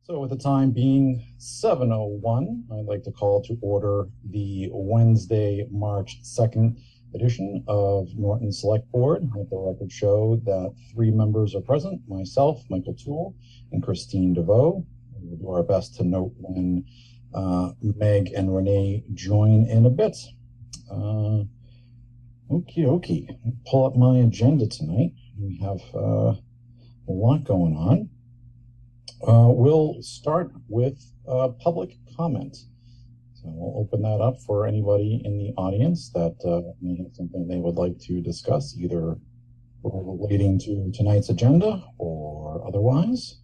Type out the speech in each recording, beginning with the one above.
So with the time being 7:01, I'd like to call to order the Wednesday, March 2nd edition of Norton Select Board. Let the record show that 3 members are present, myself, Michael Toole, and Christine DeVoe. We'll do our best to note when Meg and Renee join in a bit. Okie. Pull up my agenda tonight. We have a lot going on. We'll start with public comment. So we'll open that up for anybody in the audience that may have something they would like to discuss, either relating to tonight's agenda or otherwise.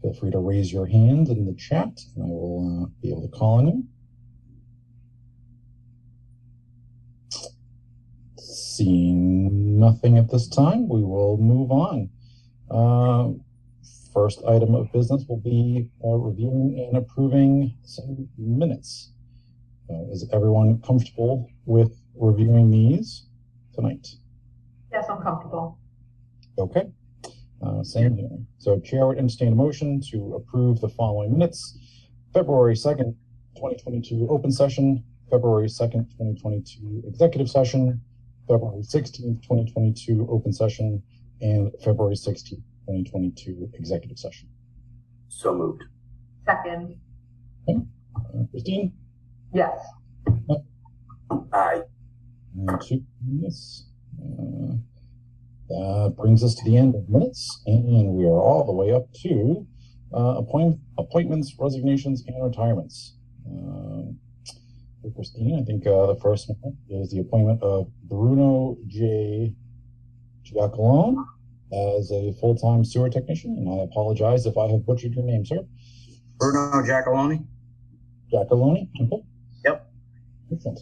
Feel free to raise your hand in the chat and I will be able to call on you. Seeing nothing at this time, we will move on. First item of business will be reviewing and approving some minutes. Is everyone comfortable with reviewing these tonight? Yes, I'm comfortable. Okay, same here. So Chair would entertain a motion to approve the following minutes. February 2nd, 2022 open session, February 2nd, 2022 executive session, February 16th, 2022 open session, and February 16th, 2022 executive session. So moved. Second. Okay. Christine? Yes. Aye. Yes. That brings us to the end of minutes, and we are all the way up to appointments, resignations, and retirements. For Christine, I think the first one is the appointment of Bruno J. Giacalone as a full-time sewer technician, and I apologize if I have butchered your name, sir. Bruno Giacalone. Giacalone? Okay. Yep. Excellent.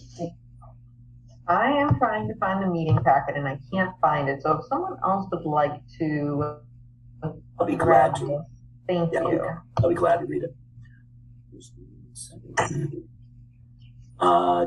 I am trying to find the meeting packet and I can't find it. So if someone else would like to, I'll be glad to. this. Thank you. I'll be glad to read it.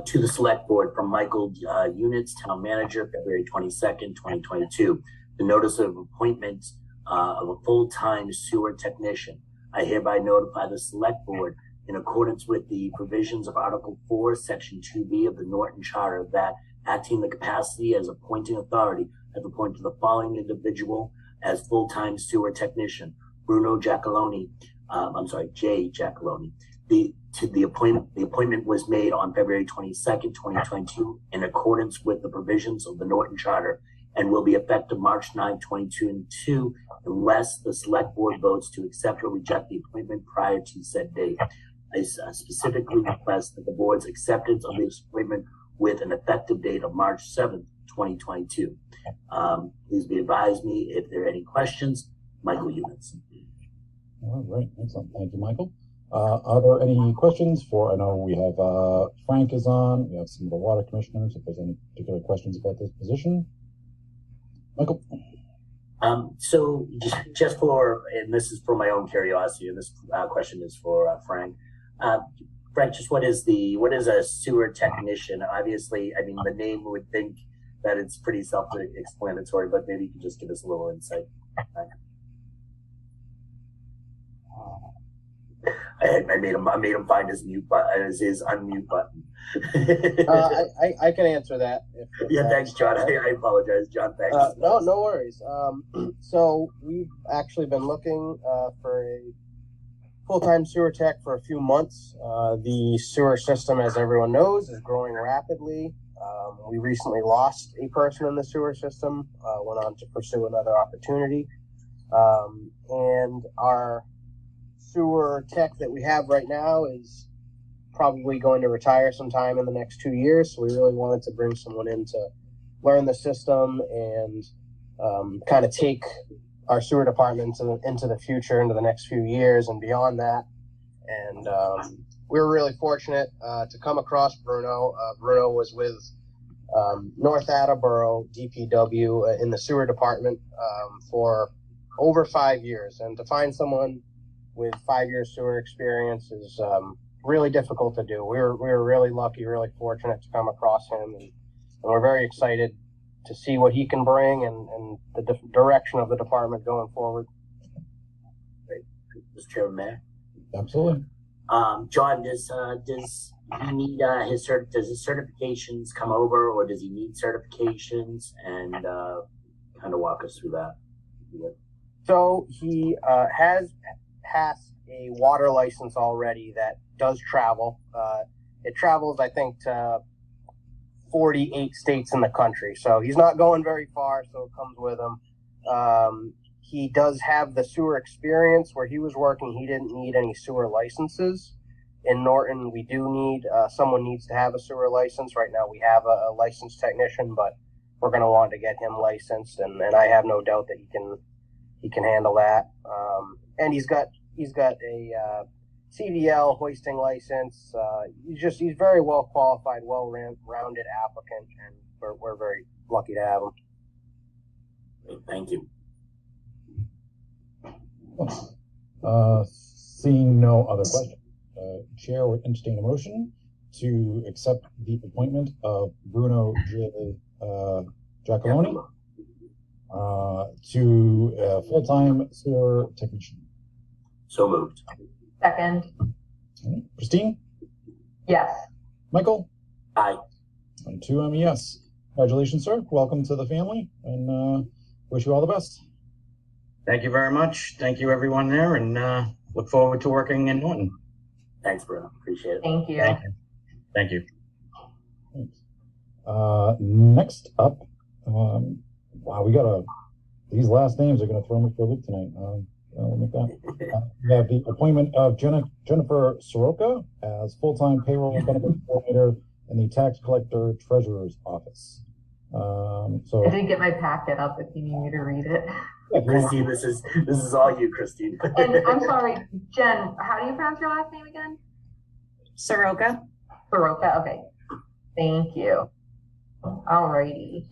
To the Select Board from Michael Units, Town Manager, February 22nd, 2022. The notice of appointment of a full-time sewer technician. I hereby notify the Select Board in accordance with the provisions of Article 4, Section 2B of the Norton Charter that, acting in the capacity as appointing authority, have appointed the following individual as full-time sewer technician: Bruno Giacalone. J. Giacalone. The appointment was made on February 22nd, 2022, in accordance with the provisions of the Norton Charter, and will be effective March 9, 2022, unless the Select Board votes to accept or reject the appointment prior to said date. I specifically request that the Board's acceptance of this appointment with an effective date of March 7th, 2022. Please be advised me if there are any questions. Michael Units. All right, excellent. Thank you, Michael. Are there any questions I know we have Frank is on, we have some of the water commissioners, if there's any particular questions about this position. Michael? So just for, and this is for my own curiosity, and this question is for Frank. Frank, just what is a sewer technician? Obviously, I mean, the name would think that it's pretty self-explanatory, but maybe you could just give us a little insight. I made him find his mute button, his unmute button. I can answer that. Yeah, thanks, John. I apologize, John. Thanks. No worries. So we've actually been looking for a full-time sewer tech for a few months. The sewer system, as everyone knows, is growing rapidly. We recently lost a person in the sewer system, went on to pursue another opportunity. And our sewer tech that we have right now is probably going to retire sometime in the next 2 years. So we really wanted to bring someone in to learn the system and kind of take our sewer department into the future, into the next few years and beyond that. And we were really fortunate to come across Bruno. Bruno was with North Attleboro DPW in the sewer department for over 5 years. And to find someone with 5 years sewer experience is really difficult to do. We were really lucky, really fortunate to come across him, and we're very excited to see what he can bring and the direction of the department going forward. Great. Mr. Chairman, Mayor. Absolutely. John, does he need does his certifications come over, or does he need certifications? And kind of walk us through that. So he has passed a water license already that does travel. It travels, I think, to 48 states in the country. So he's not going very far, so it comes with him. He does have the sewer experience. Where he was working, he didn't need any sewer licenses. In Norton, we do need, someone needs to have a sewer license. Right now we have a licensed technician, but we're going to want to get him licensed, and I have no doubt that he can handle that. And he's got a CDL hoisting license. He's very well qualified, well-rounded applicant, and we're very lucky to have him. Great, thank you. Seeing no other questions, Chair would entertain a motion to accept the appointment of Bruno Giacalone to a full-time sewer technician. So moved. Second. Christine? Yes. Michael? Aye. And 2 yes. Congratulations, sir. Welcome to the family, and wish you all the best. Thank you very much. Thank you, everyone there, and look forward to working in Norton. Thanks, Bruno. Appreciate it. Thank you. Thank you. Thank you. Next up, wow, these last names are going to throw me for a loop tonight. We'll make that. We have the appointment of Jennifer Soroka as full-time payroll and benefits coordinator in the tax collector treasurer's office. So I didn't get my packet up if you need me to read it. Christine, this is all you, Christine. And I'm sorry, Jen, how do you pronounce your last name again? Soroka. Soroka, okay. Thank you. Alrighty.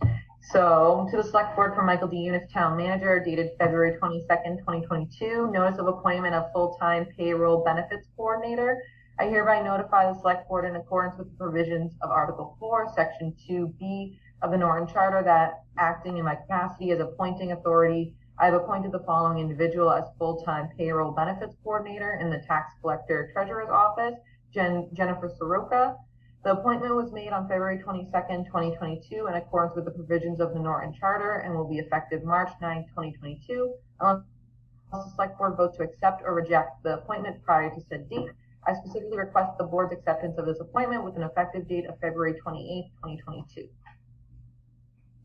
So, to the Select Board from Michael D. Unis, Town Manager, dated February 22nd, 2022. Notice of appointment of full-time payroll benefits coordinator. I hereby notify the Select Board in accordance with the provisions of Article 4, Section 2B of the Norton Charter that, acting in my capacity as appointing authority, I have appointed the following individual as full-time payroll benefits coordinator in the tax collector treasurer's office, Jennifer Soroka. The appointment was made on February 22nd, 2022 in accordance with the provisions of the Norton Charter and will be effective March 9th, 2022. Unless the Select Board votes to accept or reject the appointment prior to said date, I specifically request the Board's acceptance of this appointment with an effective date of February 28th, 2022.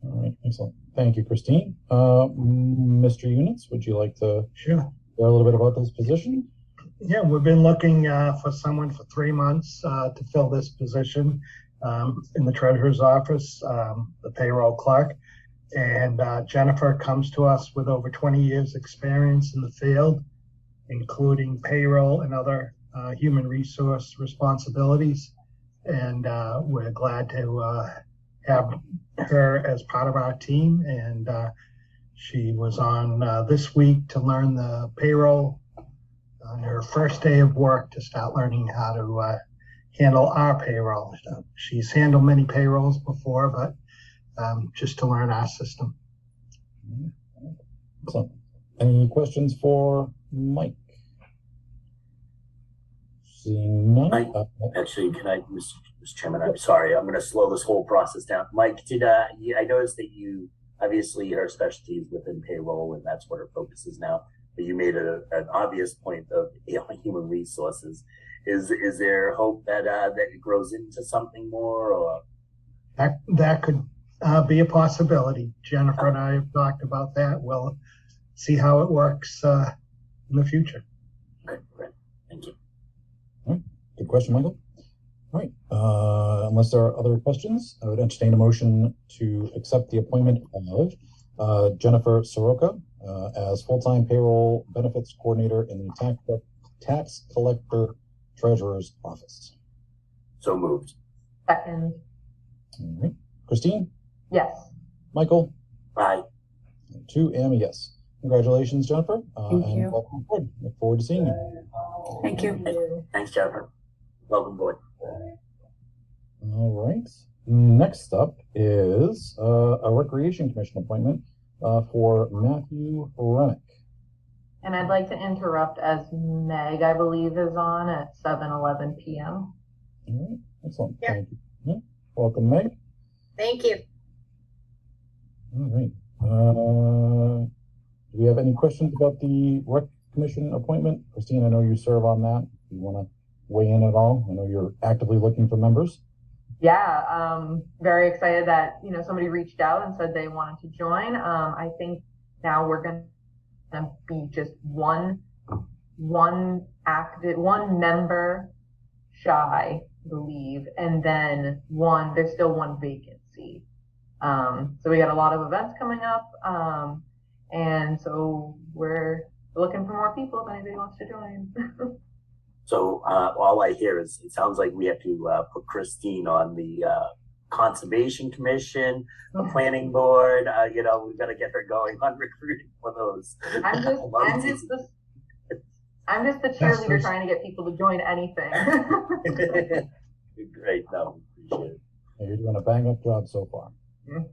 all right, excellent. Thank you, Christine. Mr. Units, would you like to Sure. share a little bit about this position? Yeah, we've been looking for someone for 3 months to fill this position in the treasurer's office, the payroll clerk. And Jennifer comes to us with over 20 years experience in the field, including payroll and other human resource responsibilities. And we're glad to have her as part of our team. And she was on this week to learn the payroll on her first day of work, to start learning how to handle our payroll. She's handled many payrolls before, but just to learn our system. Excellent. Any questions for Mike? Seeing none. Actually, can I, Mr. Chairman, I'm sorry, I'm going to slow this whole process down. Mike, I noticed that you, obviously her specialty is within payroll, and that's what her focus is now. But you made an obvious point of human resources. Is there hope that it grows into something more, or That could be a possibility. Jennifer and I have talked about that. We'll see how it works in the future. Great. Thank you. All right. Good question, Michael. All right. Unless there are other questions, I would entertain a motion to accept the appointment of Jennifer Soroka as full-time payroll benefits coordinator in the tax collector treasurer's office. So moved. Second. All right. Christine? Yes. Michael? Aye. 2 yes. Congratulations, Jennifer. Thank and you. welcome aboard. Look forward to seeing you. Thank you. Thanks, Jennifer. Welcome aboard. All right. Next up is a Recreation Commission appointment for Matthew Rennick. And I'd like to interrupt as Meg, I believe, is on at 7:11 p.m. All right, excellent. Yeah. Thank you. Yeah. Welcome, Meg. Thank you. All right. Do we have any questions about the Rec Commission appointment? Christine, I know you serve on that. Do you want to weigh in at all? I know you're actively looking for members. Yeah, very excited that, somebody reached out and said they wanted to join. I think now we're going to be just one member shy, I believe, and then there's still one vacancy. So we got a lot of events coming up, and so we're looking for more people if anybody wants to join. So all I hear is it sounds like we have to put Christine on the Conservation Commission, the Planning Board. We've got to get her going on recruiting for those. I'm just the cheerleader trying to get people to join anything. Great, no, appreciate it. You're doing a bang-up job so far. Mm-hmm.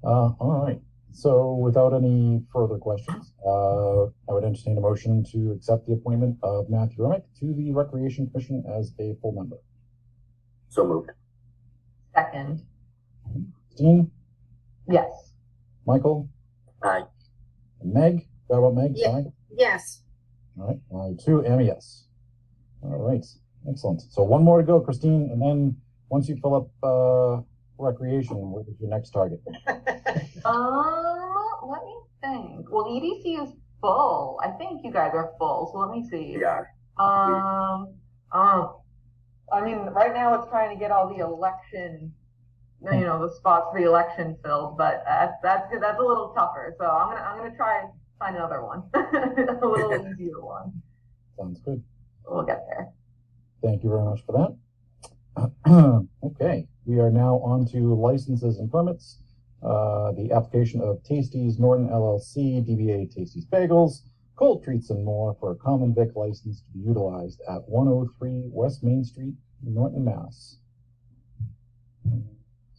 All right. So without any further questions, I would entertain a motion to accept the appointment of Matthew Remick to the Recreation Commission as a full member. So moved. Second. Christine? Yes. Michael? Aye. And Meg? How about Meg? Yeah. Aye. Yes. All right. I too am a yes. All right. Excellent. So one more to go, Christine, and then once you fill up Recreation, what is your next target? Let me think. Well, EDC is full. I think you guys are full, so let me see. Yeah. I mean, right now it's trying to get all the election, the spots for the election filled, but that's good. That's a little tougher. So I'm gonna try and find another one, a little easier one. Sounds good. We'll get there. Thank you very much for that. Okay, we are now on to licenses and permits. The application of Tasties Norton LLC, DBA Tasties Bagels, Cold Treats and More for a common vic license to be utilized at 103 West Main Street, Norton, Mass.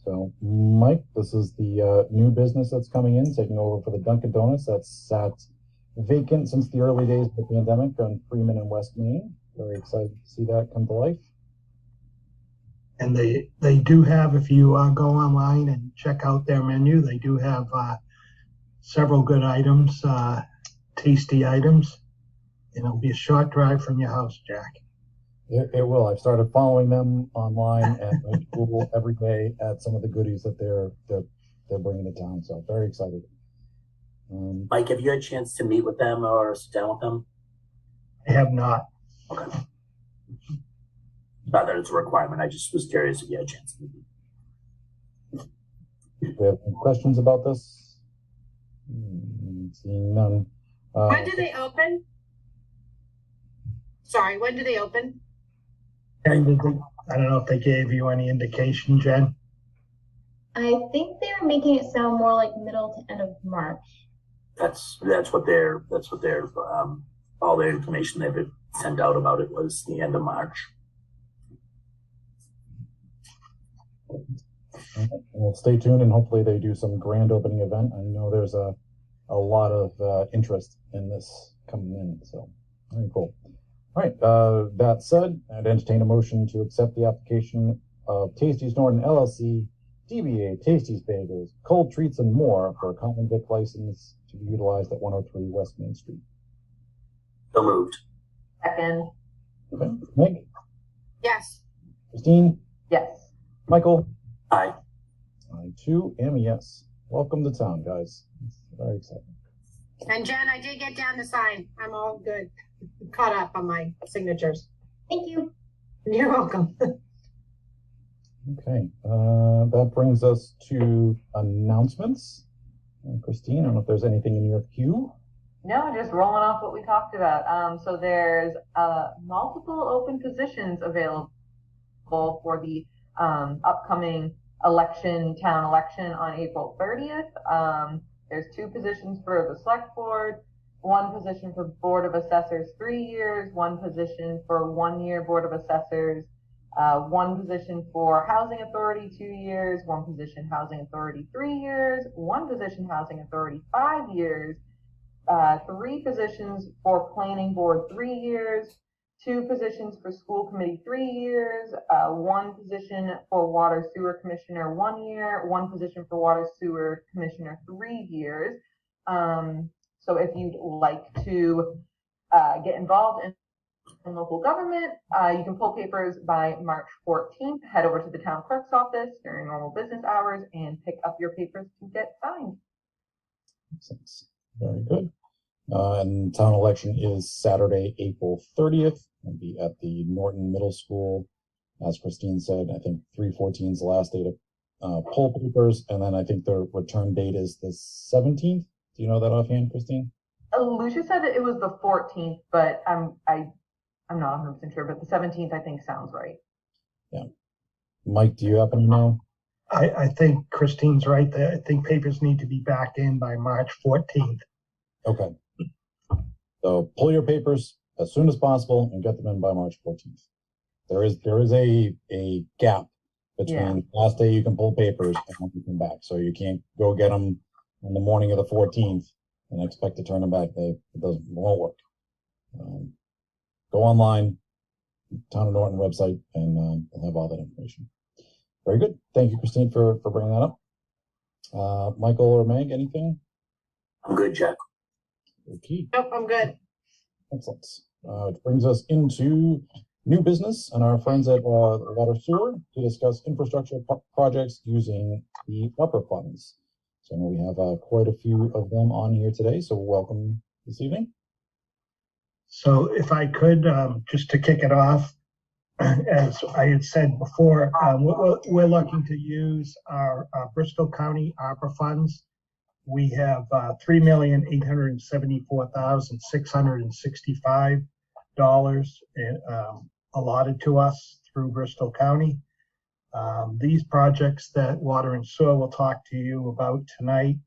So, Mike, this is the new business that's coming in, taking over for the Dunkin' Donuts that's sat vacant since the early days of the pandemic on Freeman and West Main. Very excited to see that come to life. And they do have, if you go online and check out their menu, they do have several good items, tasty items. And it'll be a short drive from your house, Jack. It will. I've started following them online and Google every day at some of the goodies that they're bringing to town. So very excited. Mike, have you had a chance to meet with them or sit down with them? I have not. Okay. Not that it's a requirement. I just was curious if you had a chance to meet them. Do we have any questions about this? Seeing none. When do they open? Sorry, when do they open? And I don't know if they gave you any indication, Jen. I think they're making it sound more like middle to end of March. That's what their all the information they've sent out about it was the end of March. We'll stay tuned and hopefully they do some grand opening event. I know there's a lot of interest in this coming in, so very cool. All right, that said, I'd entertain a motion to accept the application of Tasties Norton LLC, DBA Tasties Bagels, Cold Treats and More for a common vic license to be utilized at 103 West Main Street. So moved. Second. Okay, Meg? Yes. Christine? Yes. Michael? Aye. I too am a yes. Welcome to town, guys. It's very exciting. And Jen, I did get down to sign. I'm all good. Caught up on my signatures. Thank you. You're welcome. Okay, that brings us to announcements. Christine, I don't know if there's anything in your queue. No, just rolling off what we talked about. So there's multiple open positions available for the upcoming town election on April 30th. There's 2 positions for the Select Board, 1 position for Board of Assessors 3 years, 1 position for 1-year Board of Assessors, 1 position for Housing Authority 2 years, 1 position Housing Authority 3 years, 1 position Housing Authority 5 years, 3 positions for planning board 3 years, 2 positions for school committee 3 years, 1 position for water sewer commissioner 1 year, 1 position for water sewer commissioner 3 years. So if you'd like to get involved in local government, you can pull papers by March 14th. Head over to the town clerk's office during normal business hours and pick up your papers to get signed. Makes sense. Very good. And town election is Saturday, April 30th. It'll be at the Norton Middle School. As Christine said, I think 3/14 is the last day to pull papers, and then I think the return date is the 17th. Do you know that offhand, Christine? Lucia said it was the 14th, but I'm not 100% sure, but the 17th I think sounds right. Yeah. Mike, do you happen to know? I think Christine's right there. I think papers need to be back in by March 14th. Okay. So pull your papers as soon as possible and get them in by March 14th. There is a gap between the last day you can pull papers and when you come back. So you can't go get them on the morning of the 14th and expect to turn them back. It won't work. Go online, Town of Norton website, and we'll have all that information. Very good. Thank you, Christine, for bringing that up. Michael or Meg, anything? I'm good, Jack. Okay. Nope, I'm good. Excellent. Which brings us into new business and our friends at Water Sewer to discuss infrastructure projects using the ARPA funds. So I know we have quite a few of them on here today, so welcome this evening. So if I could, just to kick it off, as I had said before, we're looking to use our Bristol County ARPA funds. We have $3,874,665 allotted to us through Bristol County. These projects that Water and Sewer will talk to you about tonight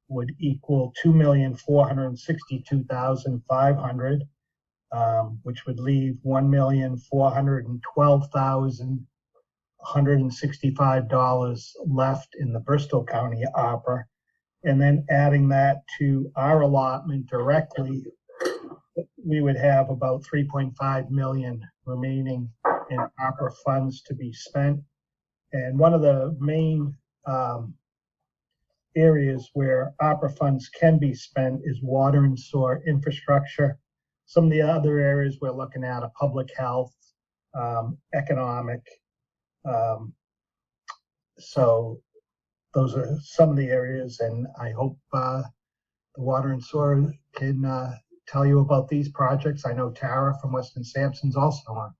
would equal $2,462,500, which would leave $1,412,165 left in the Bristol County ARPA. And then adding that to our allotment directly, we would have about 3.5 million remaining in ARPA funds to be spent. And one of the main areas where ARPA funds can be spent is water and sewer infrastructure. Some of the other areas we're looking at are public health, economic. So those are some of the areas, and I hope the Water and Sewer can tell you about these projects. I know Tara from Weston Sampson's also on.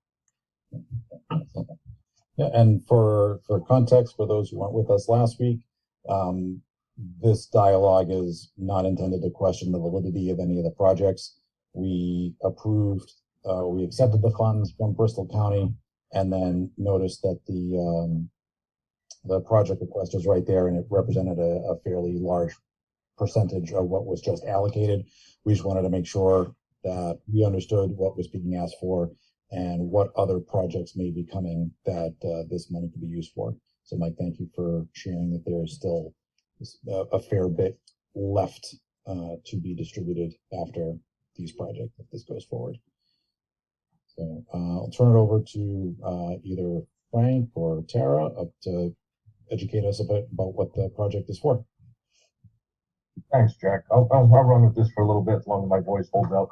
Yeah, and for context, for those who weren't with us last week, this dialogue is not intended to question the validity of any of the projects. We accepted the funds from Bristol County, and then noticed that the project request is right there, and it represented a fairly large percentage of what was just allocated. We just wanted to make sure that we understood what was being asked for and what other projects may be coming that this money could be used for. So Mike, thank you for sharing that there's still a fair bit left to be distributed after these projects if this goes forward. So I'll turn it over to either Frank or Tara up to educate us a bit about what the project is for. Thanks, Jack. I'll run with this for a little bit as long as my voice holds out.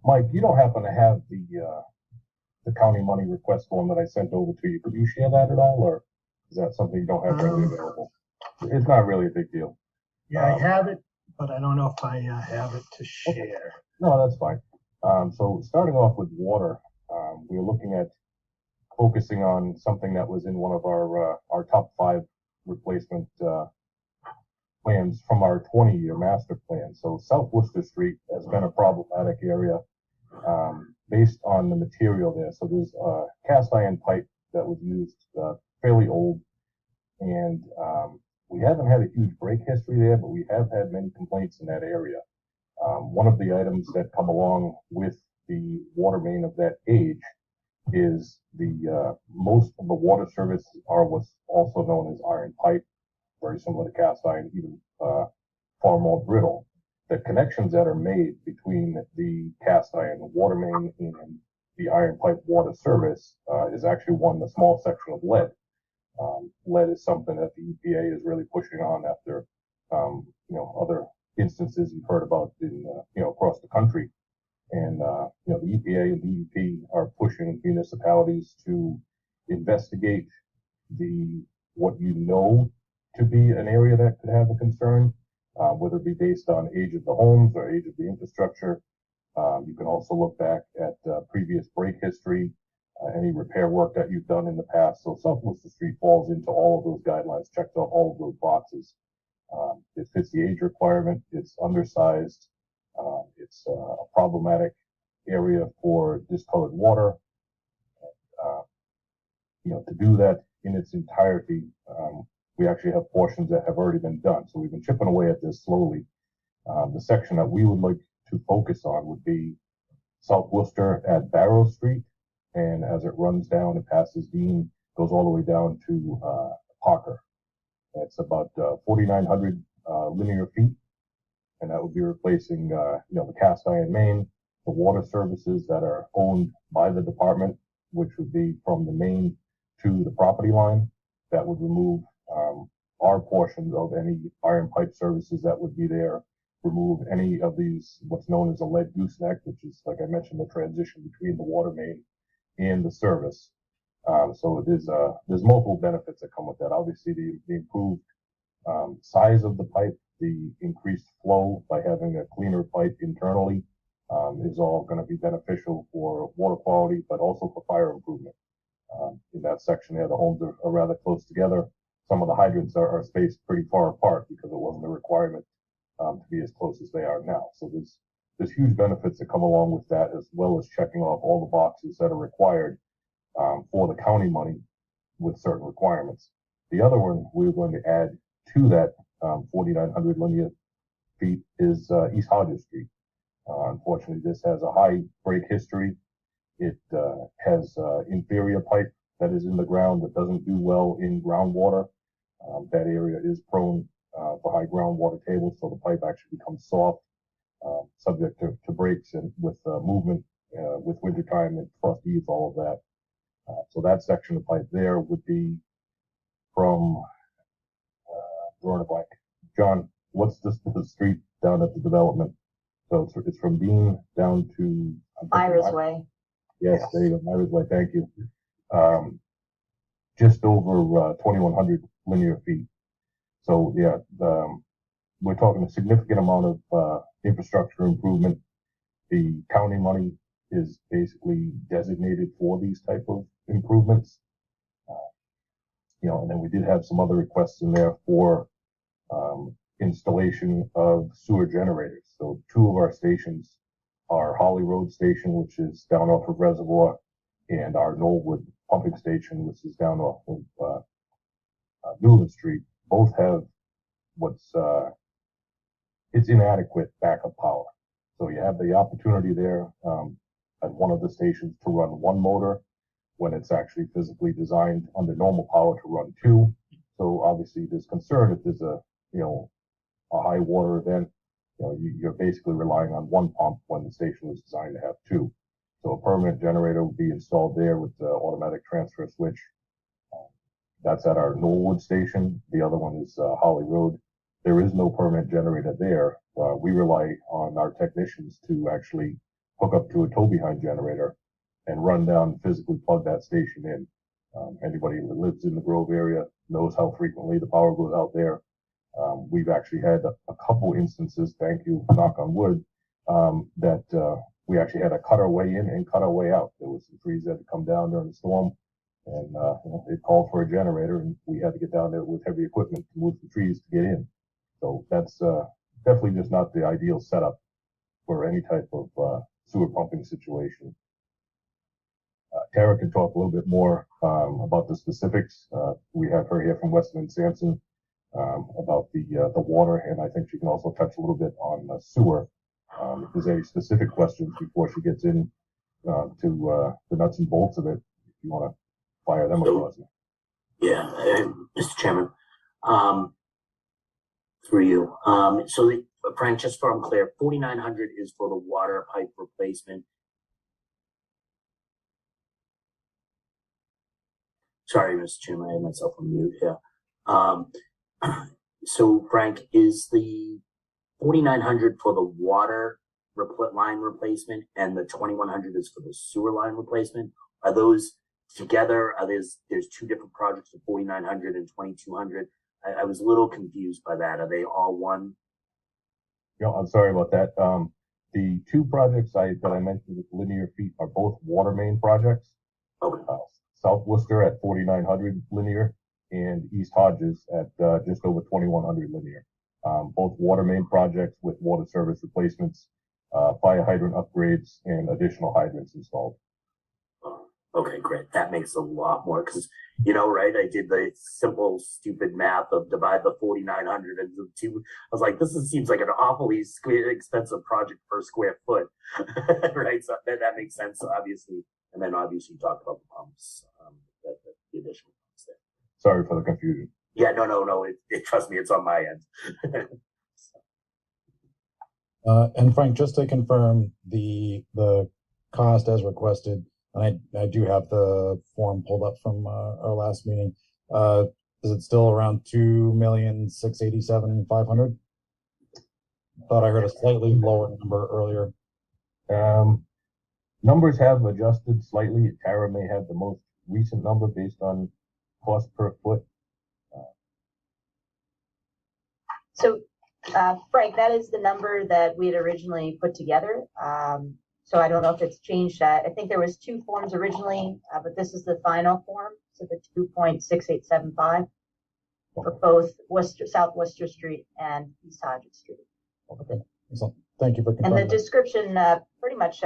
Mike, you don't happen to have the county money request form that I sent over to you. Could you share that at all, or is that something you don't have readily available? It's not really a big deal. Yeah, I have it, but I don't know if I have it to share. Okay. No, that's fine. So starting off with water, we're looking at focusing on something that was in one of our top 5 replacement plans from our 20-year master plan. So South Worcester Street has been a problematic area based on the material there. So there's cast iron pipe that was used, fairly old, and we haven't had a huge break history there, but we have had many complaints in that area. One of the items that come along with the water main of that age is the most of the water service are what's also known as iron pipe, very similar to cast iron, even far more brittle. the connections that are made between the cast iron water main and the iron pipe water service is actually a small section of lead. Lead is something that the EPA is really pushing on after, other instances you've heard about in, across the country. And, the EPA and DEP are pushing municipalities to investigate what to be an area that could have a concern, whether it be based on age of the homes or age of the infrastructure. You can also look back at previous break history, any repair work that you've done in the past. So South Worcester Street falls into all of those guidelines, checks off all of those boxes. It fits the age requirement. It's undersized. It's a problematic area for discolored water. To do that in its entirety, we actually have portions that have already been done. So we've been chipping away at this slowly. The section that we would like to focus on would be South Worcester at Barrow Street. And as it runs down, it passes Dean, goes all the way down to Parker. It's about 4,900 linear feet. And that would be replacing, the cast iron main, the water services that are owned by the department, which would be from the main to the property line. That would remove our portions of any iron pipe services that would be there, remove any of these, what's known as a lead gooseneck, which is, like I mentioned, the transition between the water main and the service. So there's multiple benefits that come with that. Obviously, the improved size of the pipe, the increased flow by having a cleaner pipe internally is all going to be beneficial for water quality, but also for fire improvement. In that section there, the homes are rather close together. Some of the hydrants are spaced pretty far apart because it wasn't a requirement to be as close as they are now. So there's huge benefits that come along with that, as well as checking off all the boxes that are required for the county money with certain requirements. The other one we're going to add to that 4,900 linear feet is East Hodges Street. Unfortunately, this has a high break history. It has inferior pipe that is in the ground that doesn't do well in groundwater. That area is prone for high groundwater tables, so the pipe actually becomes soft, subject to breaks and with movement with wintertime and frost heaves, all of that. So that section of pipe there would be from drawing a blank. John, what's the street down at the development? So it's from Dean down to Iris Way. Yes, there you go, Iris Way. Thank you. Just over 2,100 linear feet. So yeah, we're talking a significant amount of infrastructure improvement. The county money is basically designated for these type of improvements. And then we did have some other requests in there for installation of sewer generators. So 2 of our stations are Holly Road Station, which is down off of Reservoir, and our Knollwood pumping station, which is down off of Newland Street. Both have it's inadequate backup power. So you have the opportunity there at one of the stations to run 1 motor when it's actually physically designed under normal power to run 2. So obviously there's concern if there's a high water event, you're basically relying on 1 pump when the station was designed to have 2. So a permanent generator will be installed there with the automatic transfer switch. That's at our Knollwood station. The other one is Holly Road. There is no permanent generator there. We rely on our technicians to actually hook up to a tow-behind generator and run down and physically plug that station in. Anybody that lives in the Grove area knows how frequently the power goes out there. We've actually had a couple instances, thank you, knock on wood, that we actually had to cut our way in and cut our way out. There was some trees that had come down during the storm, and it called for a generator, and we had to get down there with heavy equipment to move the trees to get in. So that's definitely just not the ideal setup for any type of sewer pumping situation. Tara can talk a little bit more about the specifics. We have her here from Weston and Sampson about the water, and I think she can also touch a little bit on sewer. If there's any specific questions before she gets in to the nuts and bolts of it, if you want to fire them across me. Yeah, Mr. Chairman, through you. So Frank, just so I'm clear, 4,900 is for the water pipe replacement. Sorry, Mr. Chairman, I had myself on mute here. So Frank, is the 4,900 for the water line replacement and the 2,100 is for the sewer line replacement? Are those together? There's two different projects of 4,900 and 2,200. I was a little confused by that. Are they all one? Yeah, I'm sorry about that. The two projects that I mentioned with linear feet are both water main projects. Okay. South Worcester at 4,900 linear and East Hodges at just over 2,100 linear. Both water main projects with water service replacements, fire hydrant upgrades, and additional hydrants installed. Okay, great. That makes a lot more because, you know, right? I did the simple, stupid math of divide the 4,900 into two. I was like, seems like an awfully expensive project per square foot, right? So that makes sense, obviously. And then obviously you talked about the pumps, the additional pumps there. Sorry for the confusion. Yeah, no. Trust me, it's on my end. And Frank, just to confirm the cost as requested, and I do have the form pulled up from our last meeting. Is it still around 2,687,500? Thought I heard a slightly lower number earlier. Numbers have adjusted slightly. Tara may have the most recent number based on cost per foot. So, Frank, that is the number that we had originally put together. So I don't know if it's changed. I think there was two forms originally, but this is the final form. So the 2.6875 for both South Worcester Street and East Hodges Street. Okay, excellent. Thank you for confirming. And the description, pretty much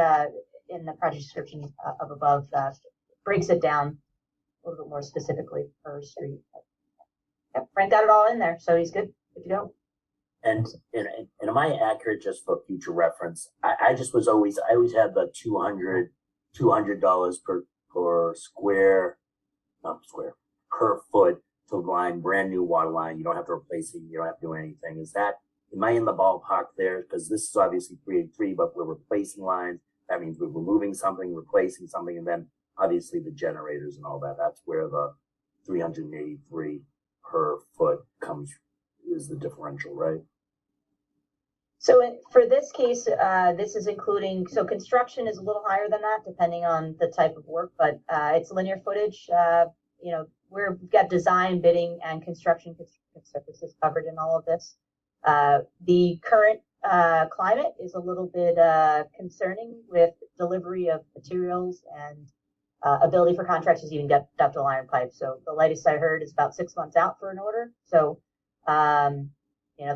in the project description of above, breaks it down a little bit more specifically per street. Yep, Frank got it all in there, so he's good to go. And am I accurate, just for future reference? I always had the $200 per foot to line brand new water line. You don't have to replace it. You don't have to do anything. Am I in the ballpark there? Because this is obviously 383, but we're replacing lines. That means we're removing something, replacing something, and then obviously the generators and all that. That's where the 383 per foot is the differential, right? So for this case, this is including, so construction is a little higher than that, depending on the type of work, but it's linear footage. We've got design, bidding, and construction services covered in all of this. The current climate is a little bit concerning with delivery of materials and ability for contractors to even get ductile iron pipe. So the latest I heard is about 6 months out for an order. So,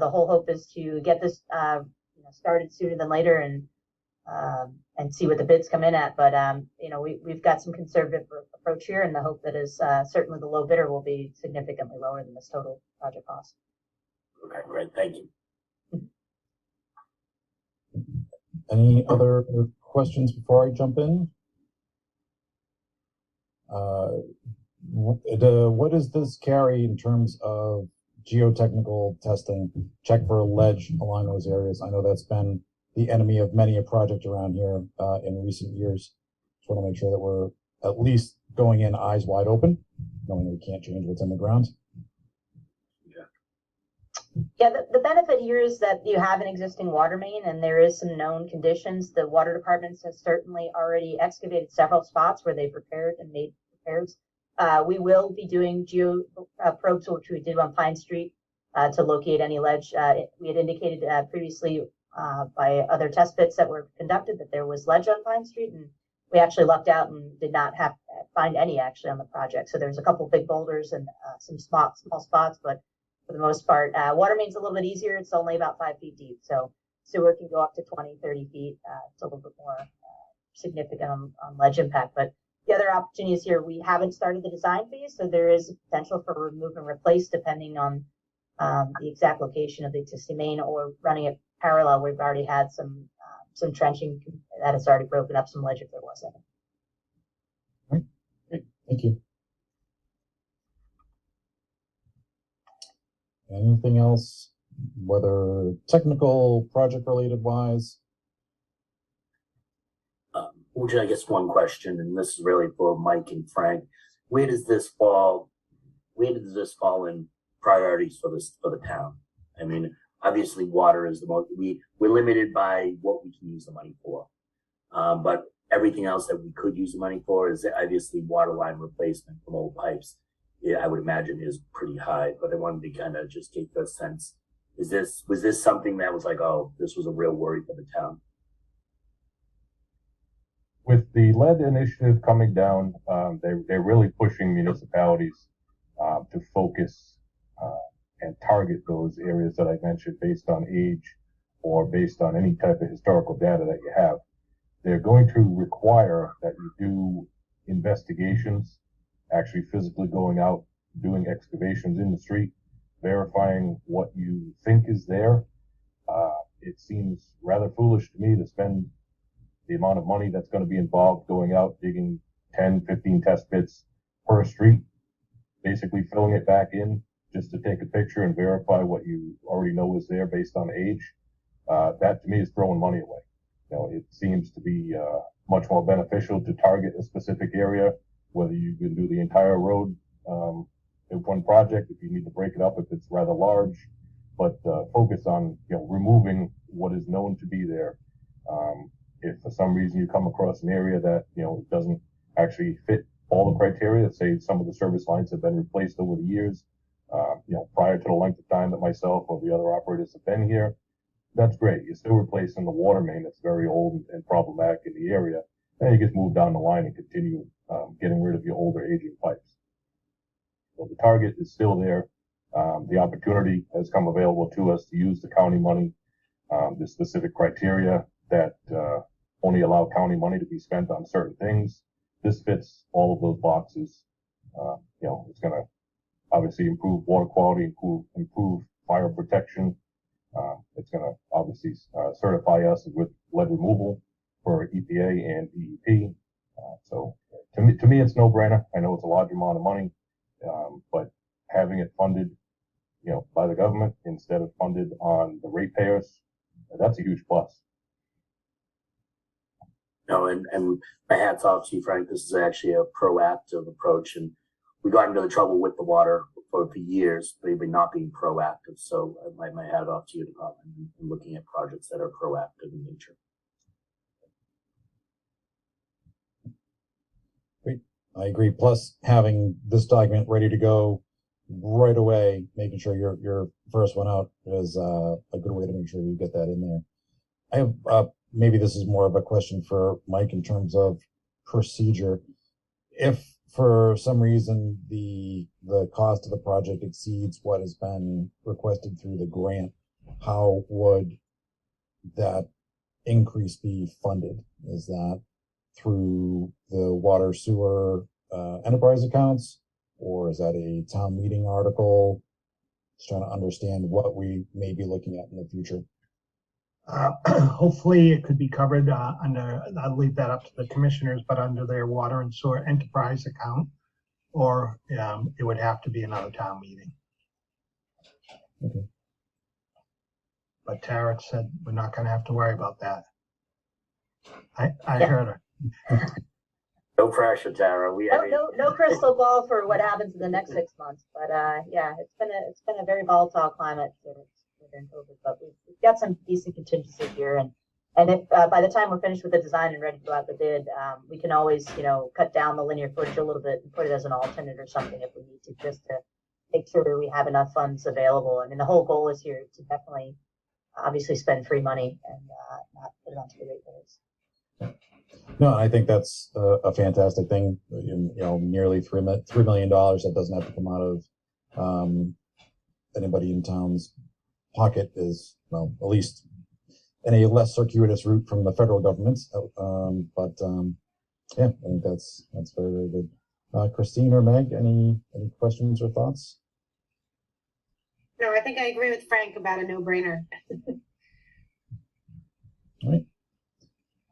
the whole hope is to get this started sooner than later and see what the bids come in at. But we've got some conservative approach here, and the hope that is certainly the low bidder will be significantly lower than this total project cost. Okay, great, thank you. Any other questions before I jump in? What does this carry in terms of geotechnical testing? Check for ledge along those areas. I know that's been the enemy of many a project around here in recent years. Just want to make sure that we're at least going in eyes wide open, knowing we can't change what's in the ground. Yeah, the benefit here is that you have an existing water main and there is some known conditions. The water departments have certainly already excavated several spots where they've repaired and made repairs. We will be doing geo probes, which we did on Pine Street, to locate any ledge. We had indicated previously by other test pits that were conducted that there was ledge on Pine Street, and we actually lucked out and did not find any actually on the project. So there's a couple big boulders and some small spots, but for the most part, water main's a little bit easier. It's only about 5 feet deep. So sewer can go up to 20, 30 feet. It's a little bit more significant on ledge impact. But the other opportunities here, we haven't started the design phase, so there is potential for remove and replace depending on the exact location of the existing main, or running it parallel. We've already had some trenching that has already broken up some ledge if there was any. All right. Great. Thank you. Anything else whether technical, project related wise. I guess one question, and this is really for Mike and Frank. Where does this fall? Where does this fall in priorities for the town? I mean, obviously, water is the most. We're limited by what we can use the money for, but everything else that we could use the money for is obviously water line replacement from old pipes. Yeah, I would imagine is pretty high. But I wanted to kind of just get a sense. Was this something that was like, oh, this was a real worry for the town? With the lead initiative coming down, they're really pushing municipalities to focus and target those areas that I mentioned based on age or based on any type of historical data that you have. They're going to require that you do investigations, actually physically going out, doing excavations in the street, verifying what you think is there. It seems rather foolish to me to spend the amount of money that's going to be involved going out, digging 10, 15 test pits per street, basically filling it back in just to take a picture and verify what you already know is there based on age. That to me is throwing money away. You know, it seems to be much more beneficial to target a specific area, whether you can do the entire road in one project, if you need to break it up, if it's rather large, but focus on, removing what is known to be there. If for some reason you come across an area that, doesn't actually fit all the criteria, say some of the service lines have been replaced over the years, prior to the length of time that myself or the other operators have been here, that's great. You're still replacing the water main that's very old and problematic in the area. Then you just move down the line and continue getting rid of your older aging pipes. So the target is still there. The opportunity has come available to us to use the county money, the specific criteria that only allow county money to be spent on certain things. This fits all of those boxes. It's going to obviously improve water quality, improve fire protection. It's going to obviously certify us with lead removal for EPA and DEP. So to me, it's no brainer. I know it's a large amount of money, but having it funded, by the government instead of funded on the ratepayers, that's a huge plus. No, and my hat's off to you, Frank. This is actually a proactive approach, and we got into the trouble with the water for years, but not being proactive. So my hat off to you, department, and looking at projects that are proactive in nature. Great, I agree. Plus, having this document ready to go right away, making sure your first one out is a good way to make sure you get that in there. I have maybe this is more of a question for Mike in terms of procedure. If for some reason the cost of the project exceeds what has been requested through the grant, how would that increase be funded? Is that through the water sewer enterprise accounts, or is that a town meeting article? Just trying to understand what we may be looking at in the future. Hopefully it could be covered under, I'll leave that up to the commissioners, but under their water and sewer enterprise account, or it would have to be another town meeting. Okay. But Tara said we're not going to have to worry about that. I heard her. No pressure, Tara. No crystal ball for what happens in the next 6 months, but yeah, it's been a very volatile climate during COVID, but we've got some decent contingency here, and if by the time we're finished with the design and ready to go out the bid, we can always cut down the linear footage a little bit and put it as an alternate or something if we need to, just to make sure we have enough funds available. I mean, the whole goal is here to definitely obviously spend free money and not put it onto the ratepayers. No, I think that's a fantastic thing. Nearly $3 million that doesn't have to come out of anybody in town's pocket is, well, at least in a less circuitous route from the federal government. Yeah, I think that's very, very good. Christine or Meg, any questions or thoughts? No, I think I agree with Frank about a no-brainer. All right,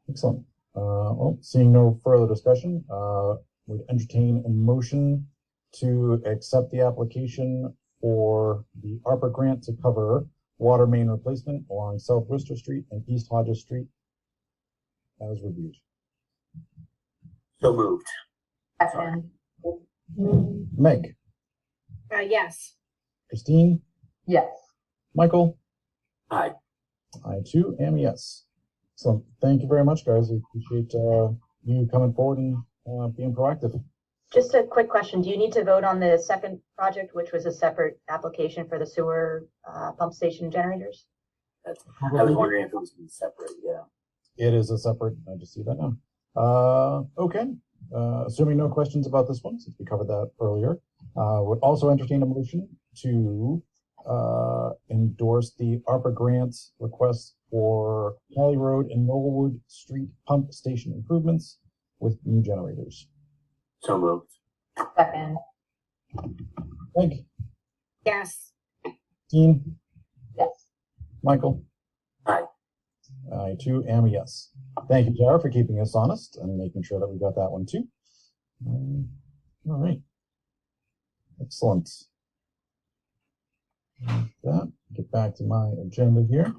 excellent. Well, seeing no further discussion, would entertain a motion to accept the application for the ARPA grant to cover water main replacement along South Worcester Street and East Hodges Street as reviewed. So moved. Second. Meg, Yes. Christine, Yes. Michael, Aye. I too am yes. So thank you very much, guys. I appreciate you coming forward and being proactive. Just a quick question. Do you need to vote on the second project, which was a separate application for the sewer pump station generators? I was wondering if it was going to be separate. Yeah. It is a separate, I just see that now. Okay. Assuming no questions about this one, since we covered that earlier, would also entertain a motion to endorse the ARPA grant request for Holly Road and Knollwood Street pump station improvements with new generators. So moved. Second. Meg, Yes. Dean, Yes. Michael. Aye. I too am a yes. Thank you, Tara, for keeping us honest and making sure that we got that one too. All right. Excellent. Like that, get back to my agenda here.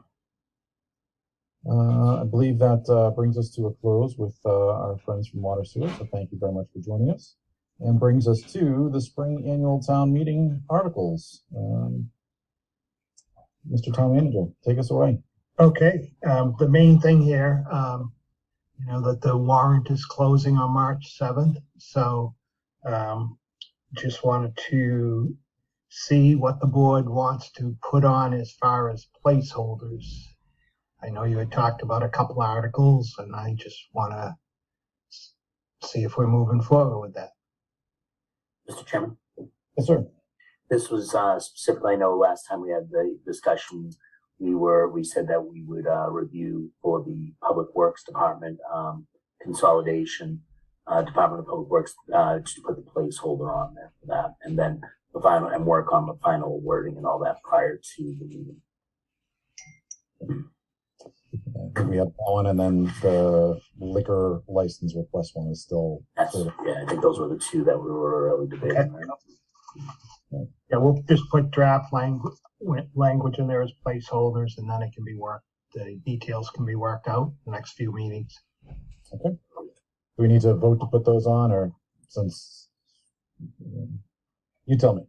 I believe that brings us to a close with our friends from Water Sewer, so thank you very much for joining us. And brings us to the spring annual town meeting articles. Mr. Town Manager, take us away. Okay, the main thing here, you know, that the warrant is closing on March 7th. So just wanted to see what the board wants to put on as far as placeholders. I know you had talked about a couple articles, and I just want to see if we're moving forward with that. Mr. Chairman. Yes, sir. This was specifically, I know last time we had the discussion, we said that we would review for the Public Works Department consolidation, Department of Public Works, to put the placeholder on there for that, and then the final, and work on the final wording and all that prior to the meeting. I think we have that one, and then the liquor license request one is still. Yeah, I think those were the two that we were really debating. Okay. Right? Yeah, we'll just put draft language in there as placeholders, and then it can be worked. The details can be worked out the next few meetings. Okay. Do we need to vote to put those on, or since you tell me?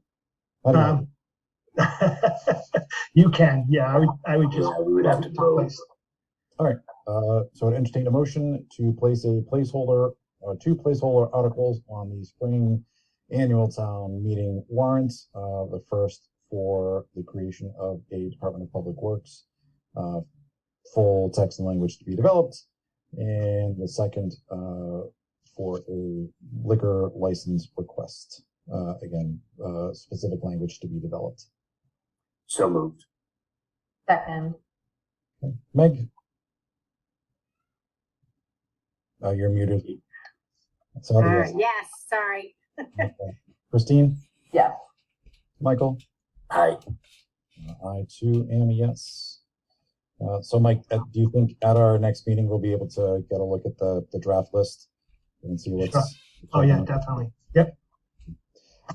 You can, yeah. I would just. Yeah, we would have to vote. All right. So I'd entertain a motion to place a placeholder, two placeholder articles on the spring annual town meeting warrants. The first for the creation of a Department of Public Works, full text and language to be developed, and the second for a liquor license request. Again, specific language to be developed. So moved. Second. Okay. Meg? You're muted. Yes, sorry. Okay. Christine? Yes. Michael? Aye. I too am a yes. So Mike, do you think at our next meeting we'll be able to get a look at the draft list and see what's... Sure. Oh yeah, definitely. Yep.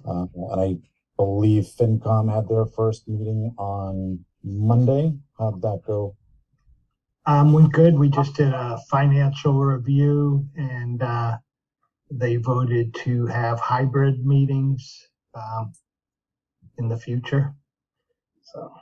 And I believe FinCom had their first meeting on Monday. How'd that go? We good. We just did a financial review, and they voted to have hybrid meetings in the future. So,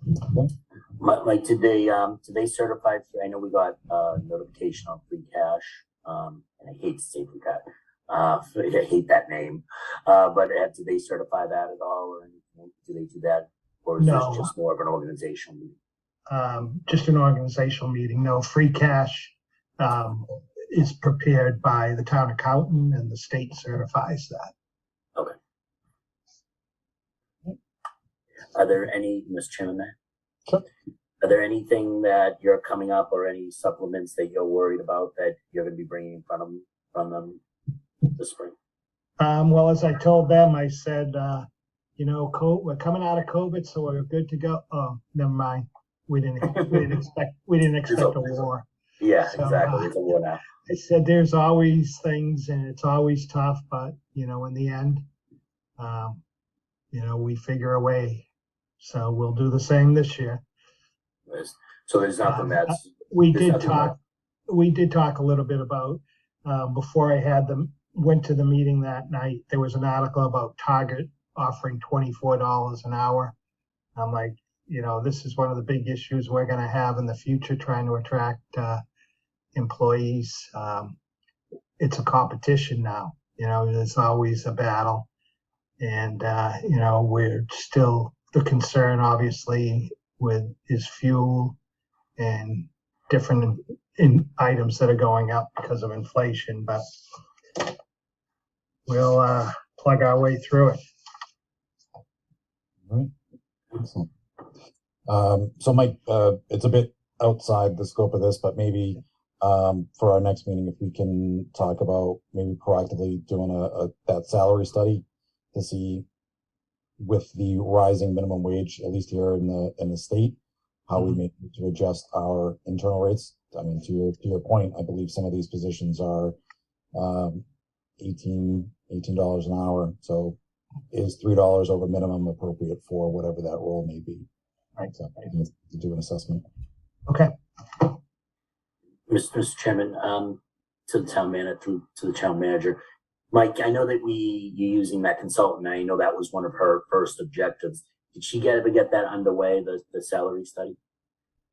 Okay. Mike, did they certify? I know we got notification on free cash, and I hate to say free cash. I hate that name. But did they certify that at all, or anything? Do they do that, or is No. this just more of an organizational meeting? just an organizational meeting. No, free cash is prepared by the town accountant, and the state certifies that. Okay. Are there any, Mr. Chairman, Sure. Are there anything that you're coming up, or any supplements that you're worried about that you're going to be bringing from them this spring? Well, as I told them, I said, we're coming out of COVID, so we're good to go. Oh, never mind. We didn't expect a war. Yeah, So, exactly. It's a war now. I said there's always things, and it's always tough, but in the end, we figure a way. So we'll do the same this year. So there's nothing that's we there's did nothing talk. We did talk a little bit about before I went to the meeting that night. There was an article about Target offering $24 an hour. I'm like, this is one of the big issues we're going to have in the future, trying to attract employees. It's a competition now. There's always a battle, and we're still the concern, obviously, is fuel and different items that are going up because of inflation. But we'll plug our way through it. All right. Excellent. So Mike, it's a bit outside the scope of this, but maybe for our next meeting, if we can talk about maybe proactively doing that salary study to see with the rising minimum wage, at least here in the state, how we may need to adjust our internal rates. I mean, to your point, I believe some of these positions are $18 an hour. So is $3 over minimum appropriate for whatever that role may be? Right. So I need to do an assessment. Okay. Mr. Chairman, to the town manager, Mike, I know that you're using that consultant. I know that was one of her first objectives. Did she ever get that underway, the salary study?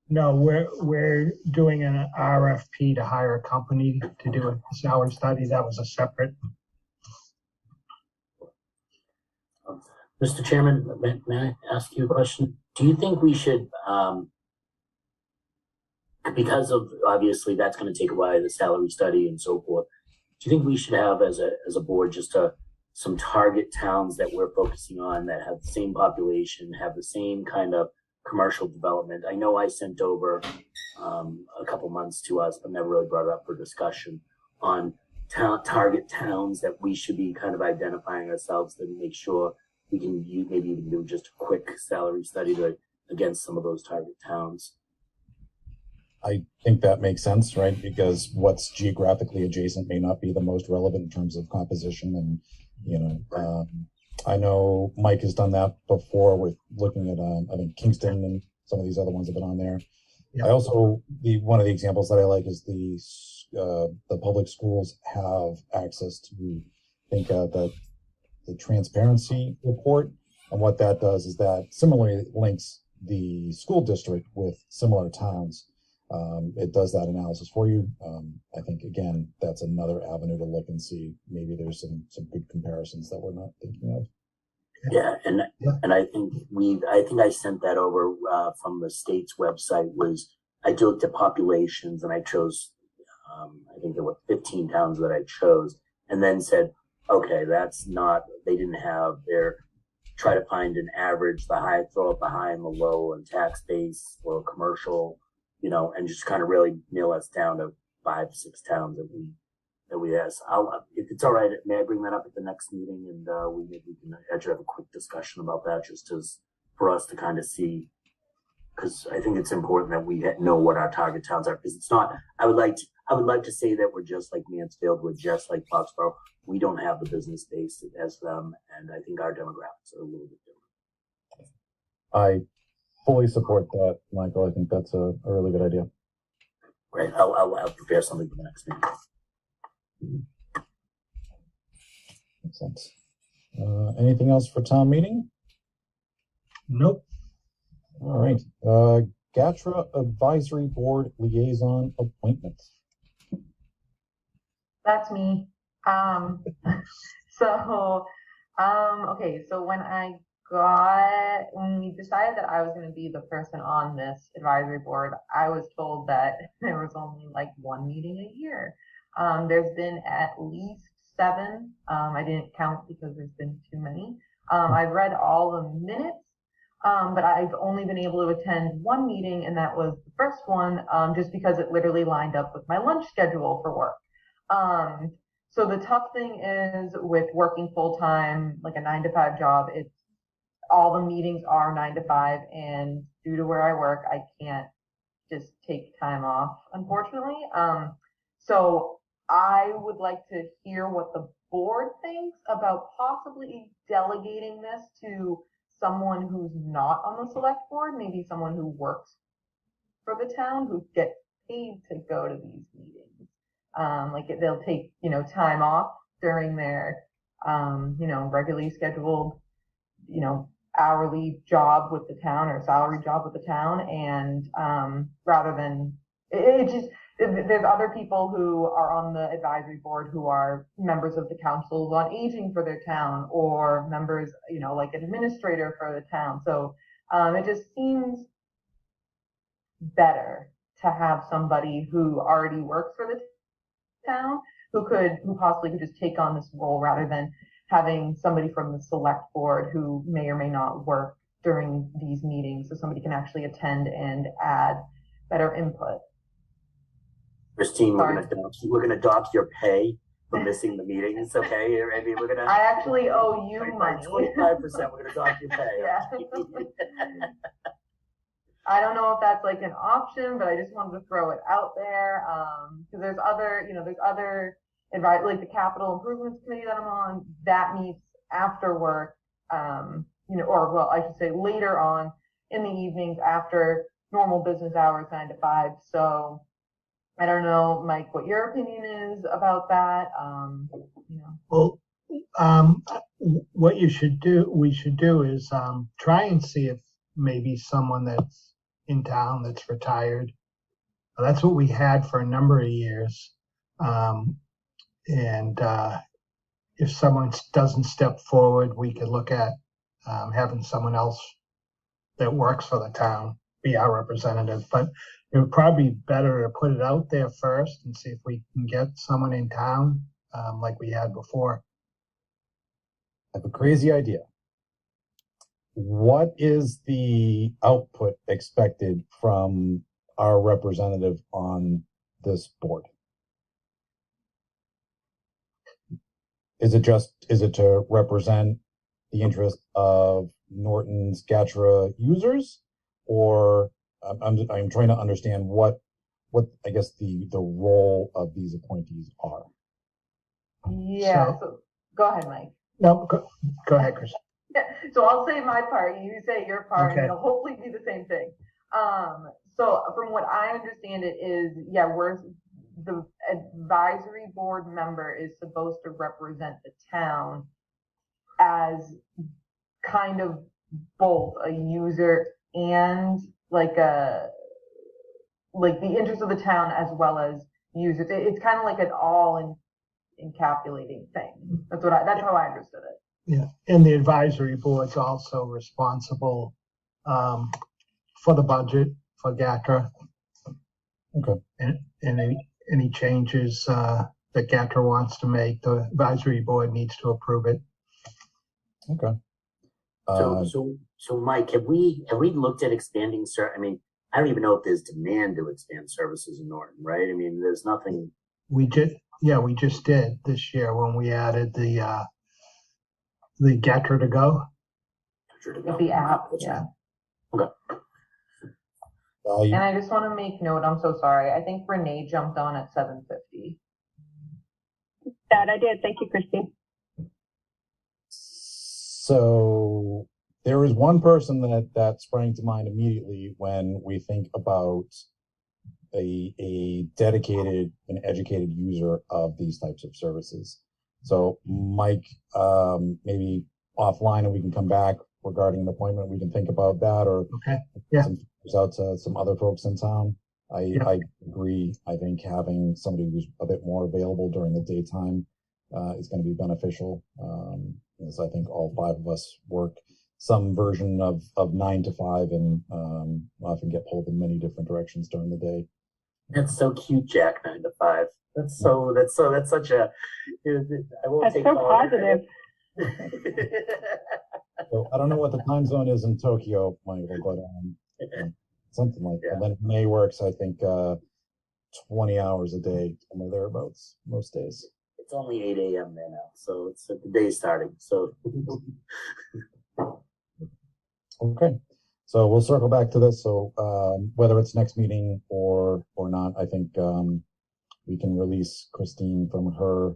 No, we're doing an RFP to hire a company to do a salary study. That was a separate. Mr. Chairman, may I ask you a question? Do you think we should, because of obviously that's going to take a while, the salary study and so forth, do you think we should have as a board just some target towns that we're focusing on that have the same population, have the same kind of commercial development? I know I sent over a couple months to us, but never really brought it up for discussion on target towns that we should be kind of identifying ourselves to make sure we can maybe even do just a quick salary study against some of those target towns. I think that makes sense, right? Because what's geographically adjacent may not be the most relevant in terms of composition. And, I know Mike has done that before with looking at, I think Kingston and some of these other ones have been on there. Yeah. I also, one of the examples that I like is the public schools have access to, I think, the transparency report. And what that does is that similarly links the school district with similar towns. It does that analysis for you. I think, again, that's another avenue to look and see maybe there's some good comparisons that we're not thinking of. Yeah, and I think I sent that over from the state's website. I looked at populations and I chose, I think there were 15 towns that I chose, and then said, okay, they didn't have try to find an average, throw up the high and the low and tax base or commercial, and just kind of really nail us down to 5-6 towns that we asked. If it's all right, may I bring that up at the next meeting, and we can actually have a quick discussion about that, just as for us to kind of see, because I think it's important that we know what our target towns are. Because it's not. I would like to say that we're just like Mansfield, we're just like Foxborough. We don't have the business base as them, and I think our demographics are a little bit different. I fully support that, Michael. I think that's a really good idea. Great. I'll prepare something for the next meeting. Makes sense. Anything else for town meeting? Nope. All right. GATRA Advisory Board Liaison Appointments. That's me. Okay, so when we decided that I was going to be the person on this advisory board, I was told that there was only like one meeting a year. There's been at least 7. I didn't count because there's been too many. I've read all the minutes, but I've only been able to attend one meeting, and that was the first one, just because it literally lined up with my lunch schedule for work. So the tough thing is with working full time, like a 9-to-5 job, all the meetings are 9 to 5, and due to where I work, I can't just take time off, unfortunately. So I would like to hear what the board thinks about possibly delegating this to someone who's not on the select board, maybe someone who works for the town who get paid to go to these meetings. They'll take, time off during their, regularly scheduled, hourly job with the town or salary job with the town. And rather than, there's other people who are on the advisory board who are members of the councils on aging for their town, or members, like an administrator for the town. So it just seems better to have somebody who already works for the town who possibly could just take on this role, rather than having somebody from the select board who may or may not work during these meetings, so somebody can actually attend and add better input. Christine, we're gonna dock your pay for missing the meetings. Okay, I mean, we're gonna. I actually owe you money. 25%. We're gonna dock your pay. Yeah. I don't know if that's like an option, but I just wanted to throw it out there. Because there's other advice, like the capital improvements committee that I'm on, that meets after work, I should say later on in the evenings after normal business hours, 9 to 5. So I don't know, Mike, what your opinion is about that. Well, what we should do is try and see if maybe someone that's in town that's retired. That's what we had for a number of years. If someone doesn't step forward, we could look at having someone else that works for the town be our representative. But it would probably be better to put it out there first and see if we can get someone in town like we had before. I have a crazy idea. What is the output expected from our representative on this board? Is it to represent the interest of Norton's GATRA users, or I'm trying to understand what I guess the role of these appointees are. Yeah. So go ahead, Mike. No, go ahead, Chris. So I'll say my part, you say your part, okay. And it'll hopefully be the same thing. So from what I understand it is, the advisory board member is supposed to represent the town as kind of both a user and the interest of the town as well as users. It's kind of like an all encapsulating thing. That's how I understood it. Yeah, and the advisory board's also responsible for the budget for GATRA. Okay. And any changes that GATRA wants to make, the advisory board needs to approve it. Okay. So Mike, have we looked at expanding? I mean, I don't even know if there's demand to expand services in Norton, right? I mean, there's nothing. We just did this year when we added the GATRA to go. The app, yeah. Okay. And I just want to make note, I'm so sorry. I think Renee jumped on at 7:50. That I did. Thank you, Christine. So there is one person that sprang to mind immediately when we think about a dedicated and educated user of these types of services. So Mike, maybe offline and we can come back regarding an appointment. We can think about that, or okay. Yeah. Out to some other folks in town. I agree. I think having somebody who's a bit more available during the daytime is going to be beneficial. As I think all 5 of us work some version of 9 to 5 and often get pulled in many different directions during the day. That's so cute, Jack. 9 to 5. That's such a. I won't that's take so positive. So I don't know what the time zone is in Tokyo, Michael, but something like that. And then May works, I think, 20 hours a day, somewhere thereabouts, most days. It's only 8 a.m. there now, so it's the day's starting. So okay, so we'll circle back to this. So whether it's next meeting or not, I think we can release Christine from her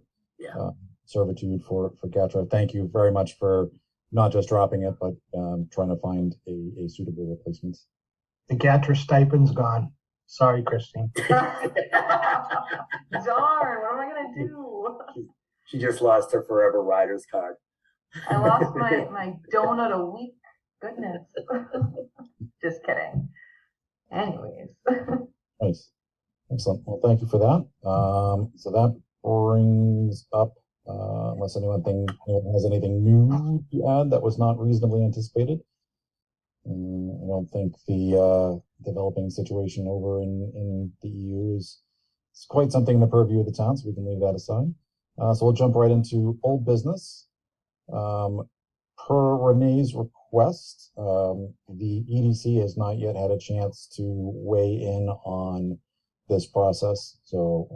servitude for GATRA. Thank you very much for not just dropping it, but trying to find a suitable replacement. The GATRA stipend's gone. Sorry, Christine. Darn, what am I gonna do? She just lost her forever rider's card. I lost my donut a week. Goodness. Just kidding. Anyways. Nice. Excellent. Well, thank you for that. So that brings up, unless anyone has anything new to add that was not reasonably anticipated. I don't think the developing situation over in the EU is quite something in the purview of the town, so we can leave that aside. So we'll jump right into old business. Per Renee's request, the EDC has not yet had a chance to weigh in on this process, so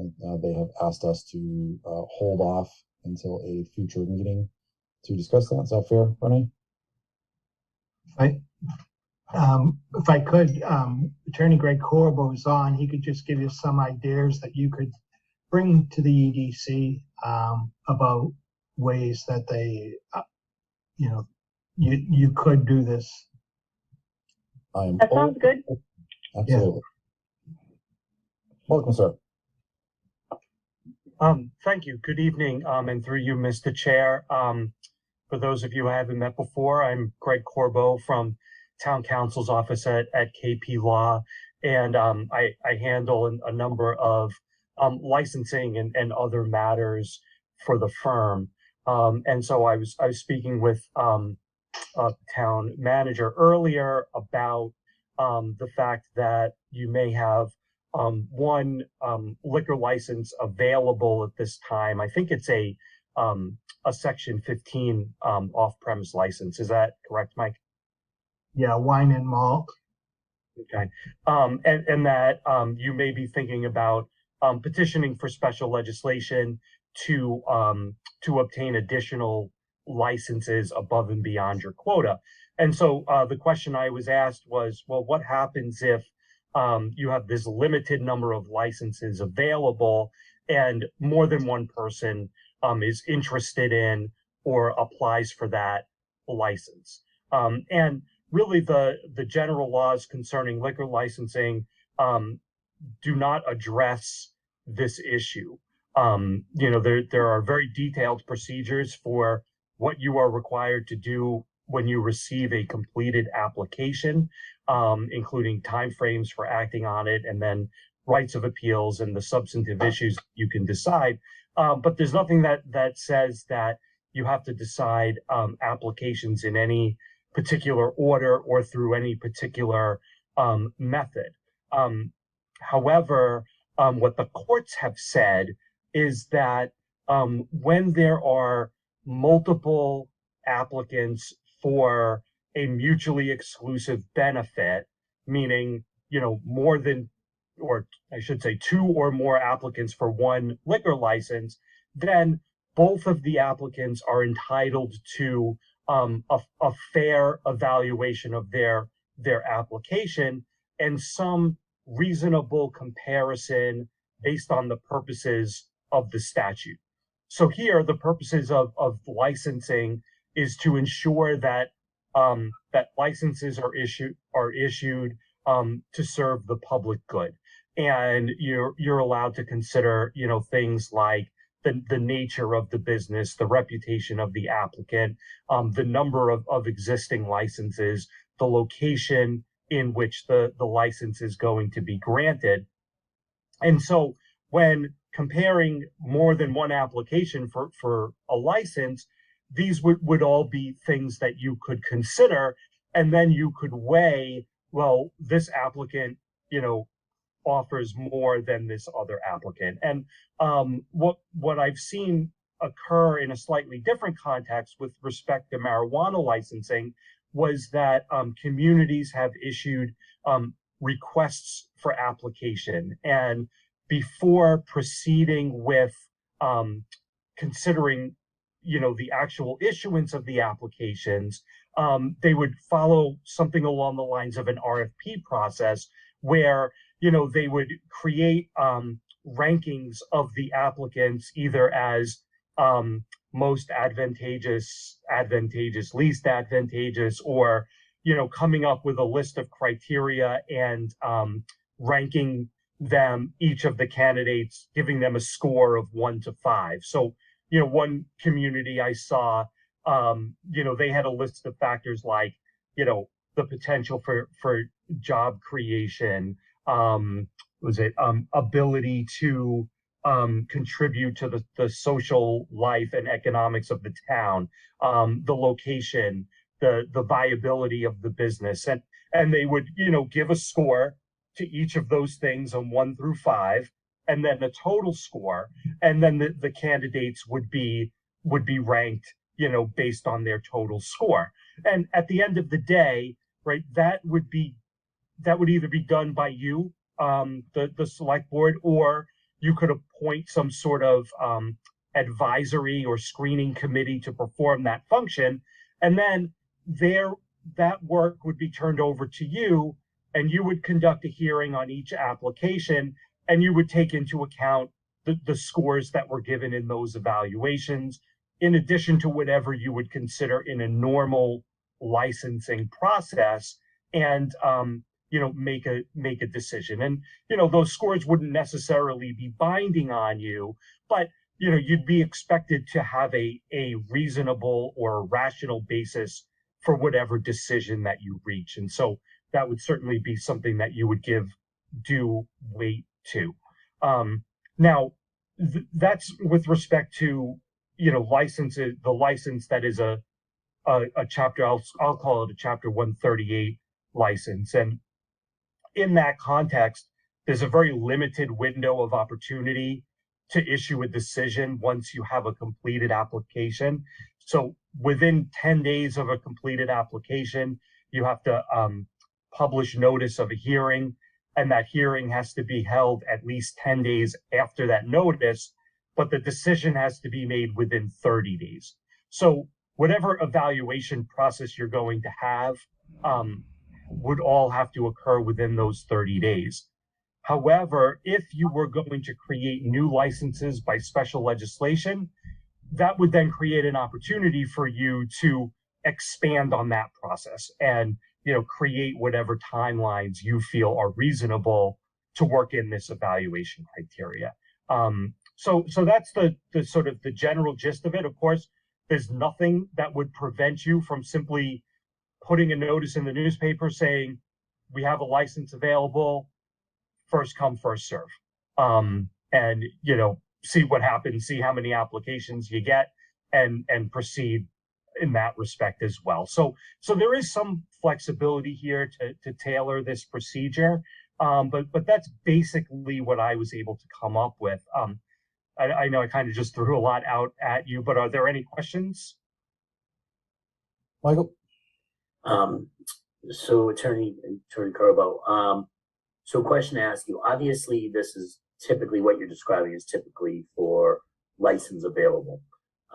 they have asked us to hold off until a future meeting to discuss that. Is that fair, Renee? If I could, Attorney Greg Corbo is on. He could just give you some ideas that you could bring to the EDC about ways that they, you could do this. That sounds good. Absolutely. Yeah. Welcome, sir. Thank you. Good evening, and through you, Mr. Chair. For those of you who haven't met before, I'm Greg Corbo from Town Council's office at KP Law, and I handle a number of licensing and other matters for the firm. And so I was speaking with town manager earlier about the fact that you may have one liquor license available at this time. I think it's a Section 15 off-premise license. Is that correct, Mike? Yeah, wine and malt. Okay, and that you may be thinking about petitioning for special legislation to obtain additional licenses above and beyond your quota. And so the question I was asked was, well, what happens if you have this limited number of licenses available and more than one person is interested in or applies for that license? And really the general laws concerning liquor licensing do not address this issue. There are very detailed procedures for what you are required to do when you receive a completed application, including timeframes for acting on it, and then rights of appeals and the substantive issues you can decide. But there's nothing that says that you have to decide applications in any particular order or through any particular method. However, what the courts have said is that when there are multiple applicants for a mutually exclusive benefit, meaning, more than, or I should say 2 or more applicants for one liquor license, then both of the applicants are entitled to a fair evaluation of their application and some reasonable comparison based on the purposes of the statute. So here, the purposes of licensing is to ensure that that licenses are issued to serve the public good, and you're allowed to consider things like the nature of the business, the reputation of the applicant, the number of existing licenses, the location in which the license is going to be granted. And so when comparing more than one application for a license, these would all be things that you could consider, and then you could weigh, well, this applicant, offers more than this other applicant. And what I've seen occur in a slightly different context with respect to marijuana licensing was that communities have issued requests for application, and before proceeding with considering the actual issuance of the applications, they would follow something along the lines of an RFP process where they would create rankings of the applicants, either as most advantageous, least advantageous, or coming up with a list of criteria and ranking them, each of the candidates, giving them a score of 1 to 5. So, one community I saw, they had a list of factors like, the potential for job creation, ability to contribute to the social life and economics of the town, the location, the viability of the business, and they would give a score to each of those things on 1 through 5, and then the total score, and then the candidates would be ranked based on their total score. And at the end of the day, right, that would either be done by you, the select board, or you could appoint some sort of advisory or screening committee to perform that function, and then that work would be turned over to you, and you would conduct a hearing on each application, and you would take into account the scores that were given in those evaluations, in addition to whatever you would consider in a normal licensing process, and make a decision. And those scores wouldn't necessarily be binding on you, but you'd be expected to have a reasonable or a rational basis for whatever decision that you reach. And so that would certainly be something that you would give due weight to. Now, that's with respect to licenses. The license that is a chapter, I'll call it a chapter 138 license. And in that context, there's a very limited window of opportunity to issue a decision once you have a completed application. So within 10 days of a completed application, you have to publish notice of a hearing, and that hearing has to be held at least 10 days after that notice, but the decision has to be made within 30 days. So whatever evaluation process you're going to have would all have to occur within those 30 days. However, if you were going to create new licenses by special legislation, that would then create an opportunity for you to expand on that process and create whatever timelines you feel are reasonable to work in this evaluation criteria. So that's the sort of the general gist of it. Of course, there's nothing that would prevent you from simply putting a notice in the newspaper saying, we have a license available, first come, first serve. And see what happens, see how many applications you get, and proceed in that respect as well. So there is some flexibility here to tailor this procedure, but that's basically what I was able to come up with. I know I kind of just threw a lot out at you, but are there any questions? Michael? So Attorney Carbo, so a question to ask you. Obviously, this is typically what you're describing is typically for license available.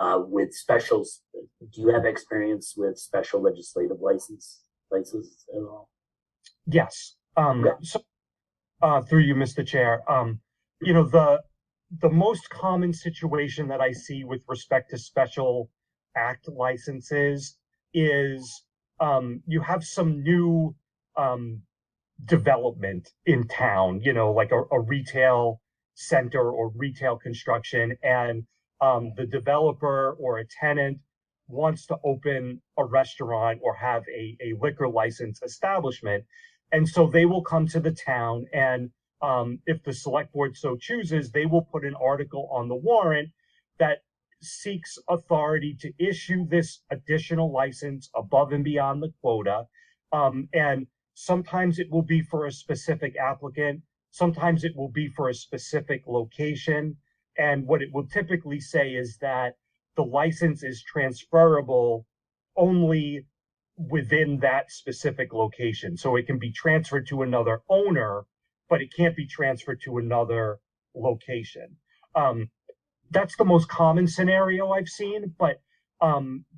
With specials, do you have experience with special legislative licenses at all? Yes. So through you, Mr. Chair, the most common situation that I see with respect to special act licenses is you have some new development in town, like a retail center or retail construction, and the developer or a tenant wants to open a restaurant or have a liquor license establishment. And so they will come to the town, and if the select board so chooses, they will put an article on the warrant that seeks authority to issue this additional license above and beyond the quota. And sometimes it will be for a specific applicant. Sometimes it will be for a specific location. And what it will typically say is that the license is transferable only within that specific location. So it can be transferred to another owner, but it can't be transferred to another location. That's the most common scenario I've seen, but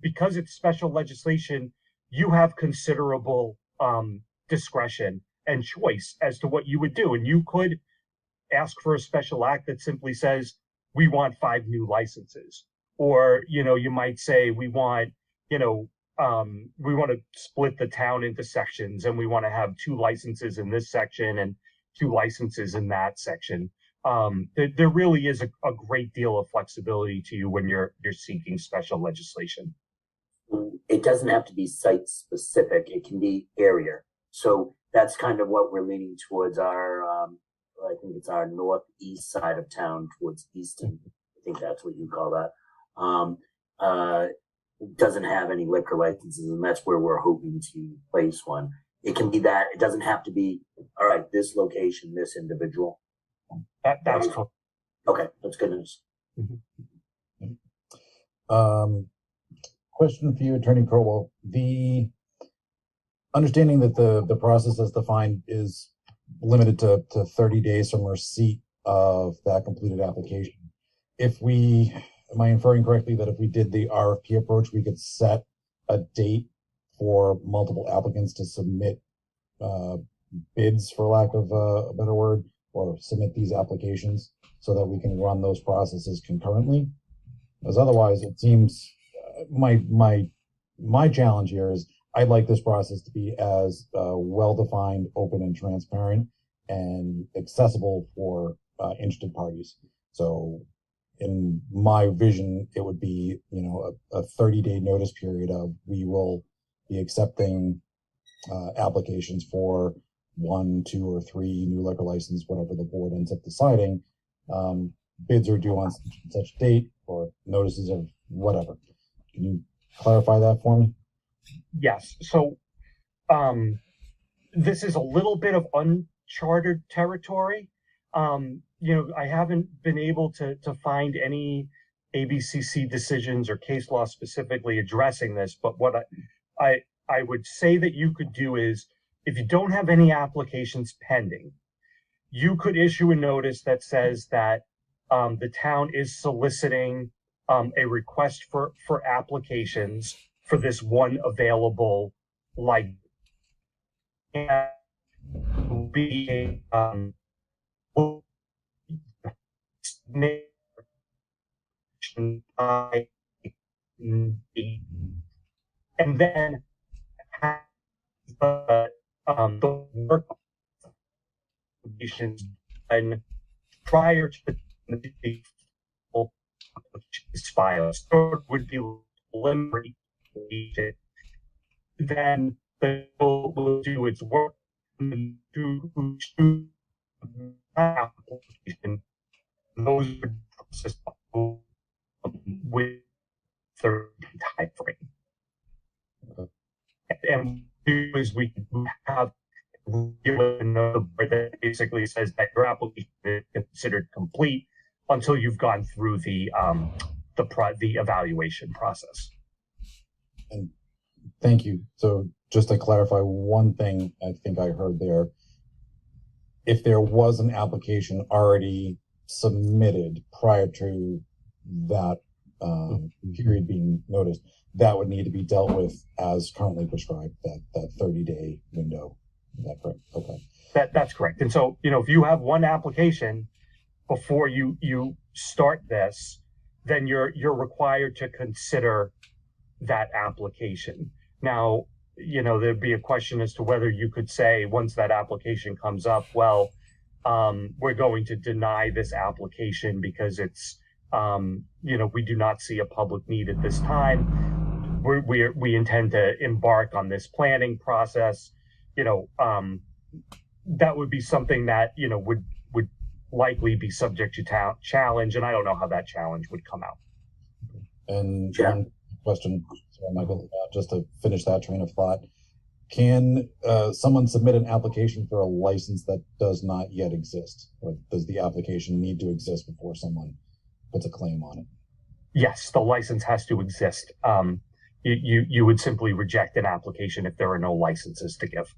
because it's special legislation, you have considerable discretion and choice as to what you would do. And you could ask for a special act that simply says, we want 5 new licenses. Or, you might say, we want to split the town into sections, and we want to have 2 licenses in this section and licenses in that section. There really is a great deal of flexibility to you when you're seeking special legislation. It doesn't have to be site specific. It can be area. So that's kind of what we're leaning towards our, I think it's our northeast side of town towards Easton. I think that's what you call that. Doesn't have any liquor licenses, and that's where we're hoping to place one. It can be that. It doesn't have to be, all right, this location, this individual. That's cool. Okay, that's good news. Question for you, Attorney Crowell. The understanding that the process as defined is limited to 30 days from receipt of that completed application. Am I inferring correctly that if we did the RFP approach, we could set a date for multiple applicants to submit bids, for lack of a better word, or submit these applications so that we can run those processes concurrently? Because otherwise, it seems my challenge here is I'd like this process to be as well-defined, open, and transparent, and accessible for interested parties. So in my vision, it would be, a 30-day notice period of we will be accepting applications for 1, 2, or 3 new liquor license, whatever the board ends up deciding. Bids are due on such date, or notices of whatever. Can you clarify that for me? Yes. So this is a little bit of uncharted territory. I haven't been able to find any ABCC decisions or case law specifically addressing this, but what I would say that you could do is, if you don't have any applications pending, you could issue a notice that says that the town is soliciting a request for applications for this one available license. And be and then have the work applications done prior to the file. So it would be preliminary. Then the will do its work and do application. Those would process with third time frame. And is we have a number that basically says that your application is considered complete until you've gone through the evaluation process. And thank you. So just to clarify one thing I think I heard there, if there was an application already submitted prior to that period being noticed, that would need to be dealt with as currently prescribed, that 30-day window. Is that correct? Okay. That's correct. And so, if you have one application before you start this, then you're required to consider that application. Now, there'd be a question as to whether you could say, once that application comes up, well, we're going to deny this application because it's, we do not see a public need at this time. We intend to embark on this planning process. That would be something that, would likely be subject to challenge. And I don't know how that challenge would come out. And one question, Michael, just to finish that train of thought. Can someone submit an application for a license that does not yet exist? Or does the application need to exist before someone puts a claim on it? Yes, the license has to exist. You would simply reject an application if there are no licenses to give.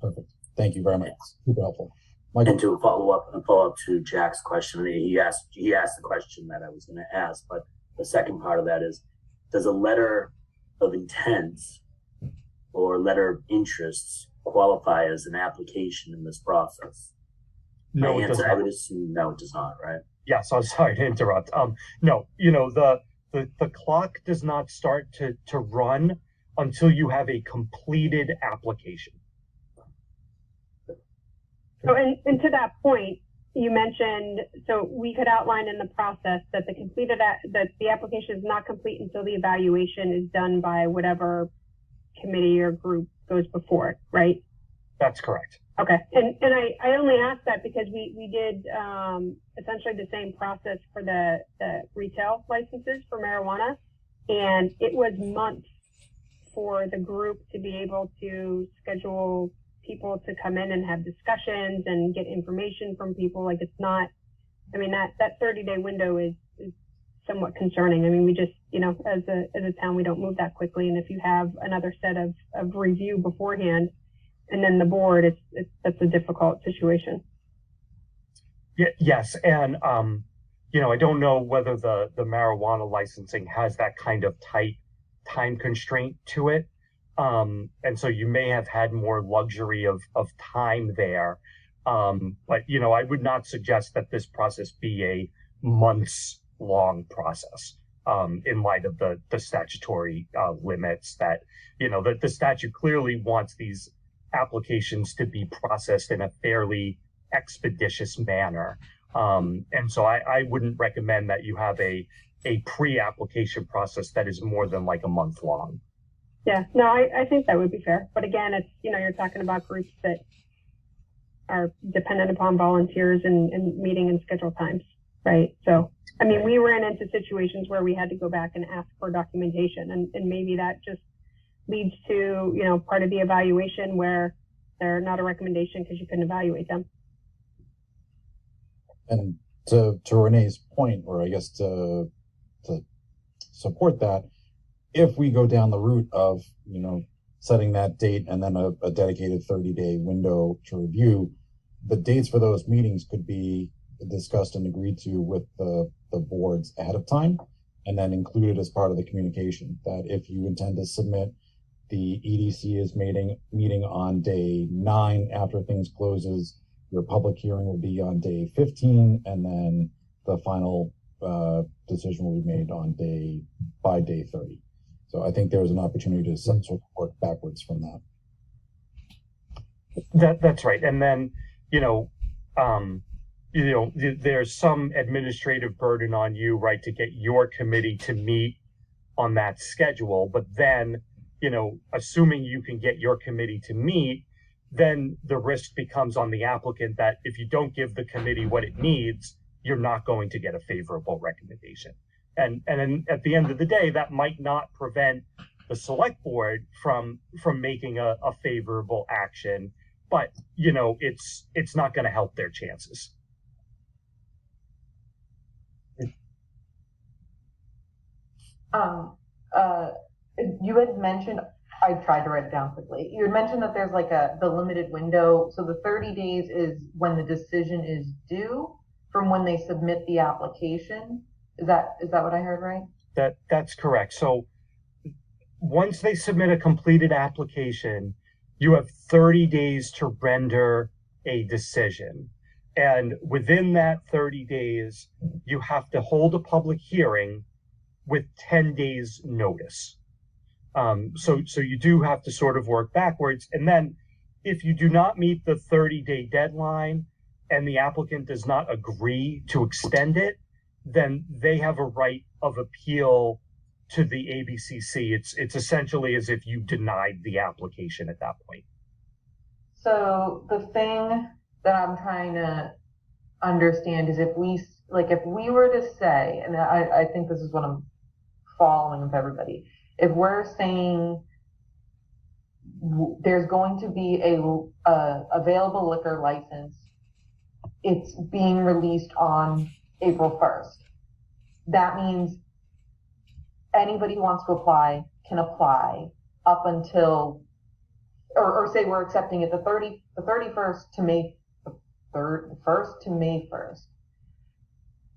Perfect. Thank you very much. Super helpful. Michael? And to follow up to Jack's question, he asked the question that I was going to ask, but the second part of that is, does a letter of intent or letter of interests qualify as an application in this process? No, it does not. I would assume no, it does not, right? Yes, I'm sorry to interrupt. No, the clock does not start to run until you have a completed application. So, and to that point, you mentioned, so we could outline in the process that that the application is not complete until the evaluation is done by whatever committee or group goes before it, right? That's correct. Okay, and I only asked that because we did essentially the same process for the retail licenses for marijuana, and it was months for the group to be able to schedule people to come in and have discussions and get information from people. Like, it's not, I mean, that 30-day window is somewhat concerning. I mean, we just, you know, as a town, we don't move that quickly. And if you have another set of review beforehand and then the board, that's a difficult situation. Yeah, yes. And, you know, I don't know whether the marijuana licensing has that kind of tight time constraint to it. And so you may have had more luxury of time there. But, you know, I would not suggest that this process be a months long process, in light of the statutory limits that, you know, the statute clearly wants these applications to be processed in a fairly expeditious manner. And so I wouldn't recommend that you have a pre-application process that is more than like a month long. Yeah, no, I think that would be fair. But again, it's, you know, you're talking about groups that are dependent upon volunteers and meeting and schedule times, right? So, I mean, we ran into situations where we had to go back and ask for documentation, and maybe that just leads to, you know, part of the evaluation where they're not a recommendation because you couldn't evaluate them. And to Renee's point, or I guess to support that, if we go down the route of, you know, setting that date and then a dedicated 30-day window to review, the dates for those meetings could be discussed and agreed to with the boards ahead of time, and then included as part of the communication that if you intend to submit, the EDC is meeting on day 9 after things closes, your public hearing will be on day 15, and then the final decision will be made on by day 30. So I think there's an opportunity to sort of work backwards from that. That's right. And then, there's some administrative burden on you, right, to get your committee to meet on that schedule. But then, assuming you can get your committee to meet, then the risk becomes on the applicant that if you don't give the committee what it needs, you're not going to get a favorable recommendation. And then at the end of the day, that might not prevent the select board from making a favorable action, but it's not going to help their chances. You had mentioned, I tried to write it down quickly. You had mentioned that there's like the limited window. So the 30 days is when the decision is due from when they submit the application. Is that what I heard right? That's correct. So once they submit a completed application, you have 30 days to render a decision. And within that 30 days, you have to hold a public hearing with 10 days notice. So you do have to sort of work backwards. And then if you do not meet the 30-day deadline and the applicant does not agree to extend it, then they have a right of appeal to the ABCC. It's essentially as if you denied the application at that point. So the thing that I'm trying to understand is if we were to say, and I think this is what I'm following with everybody, if we're saying there's going to be a available liquor license, it's being released on April 1st. That means anybody who wants to apply can apply up until, or say we're accepting it the 31st to May 1st.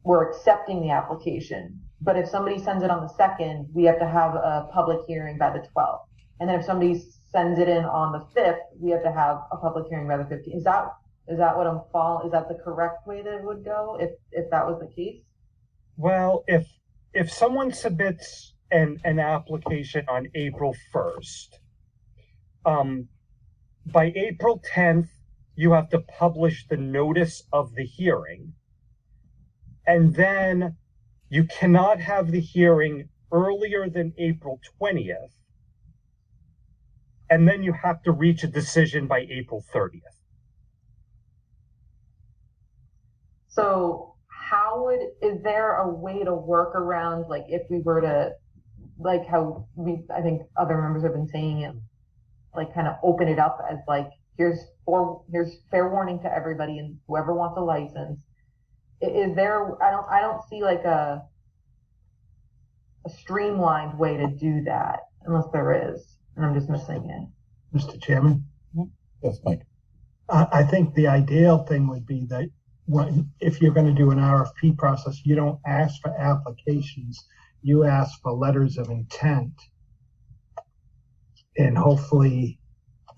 We're accepting the application. But if somebody sends it on the 2nd, we have to have a public hearing by the 12th. And then if somebody sends it in on the 5th, we have to have a public hearing by the 15th. Is that what I'm following? Is that the correct way that it would go if that was the case? Well, if someone submits an application on April 1st, by April 10th, you have to publish the notice of the hearing, and then you cannot have the hearing earlier than April 20th, and then you have to reach a decision by April 30th. So is there a way to work around, like, if we were to, like how I think other members have been saying it, like kind of open it up as like, here's fair warning to everybody and whoever wants a license. Is there, I don't see like a streamlined way to do that, unless there is, and I'm just missing it. Mr. Chairman? Yes, Mike. I think the ideal thing would be that if you're going to do an RFP process, you don't ask for applications, you ask for letters of intent. And hopefully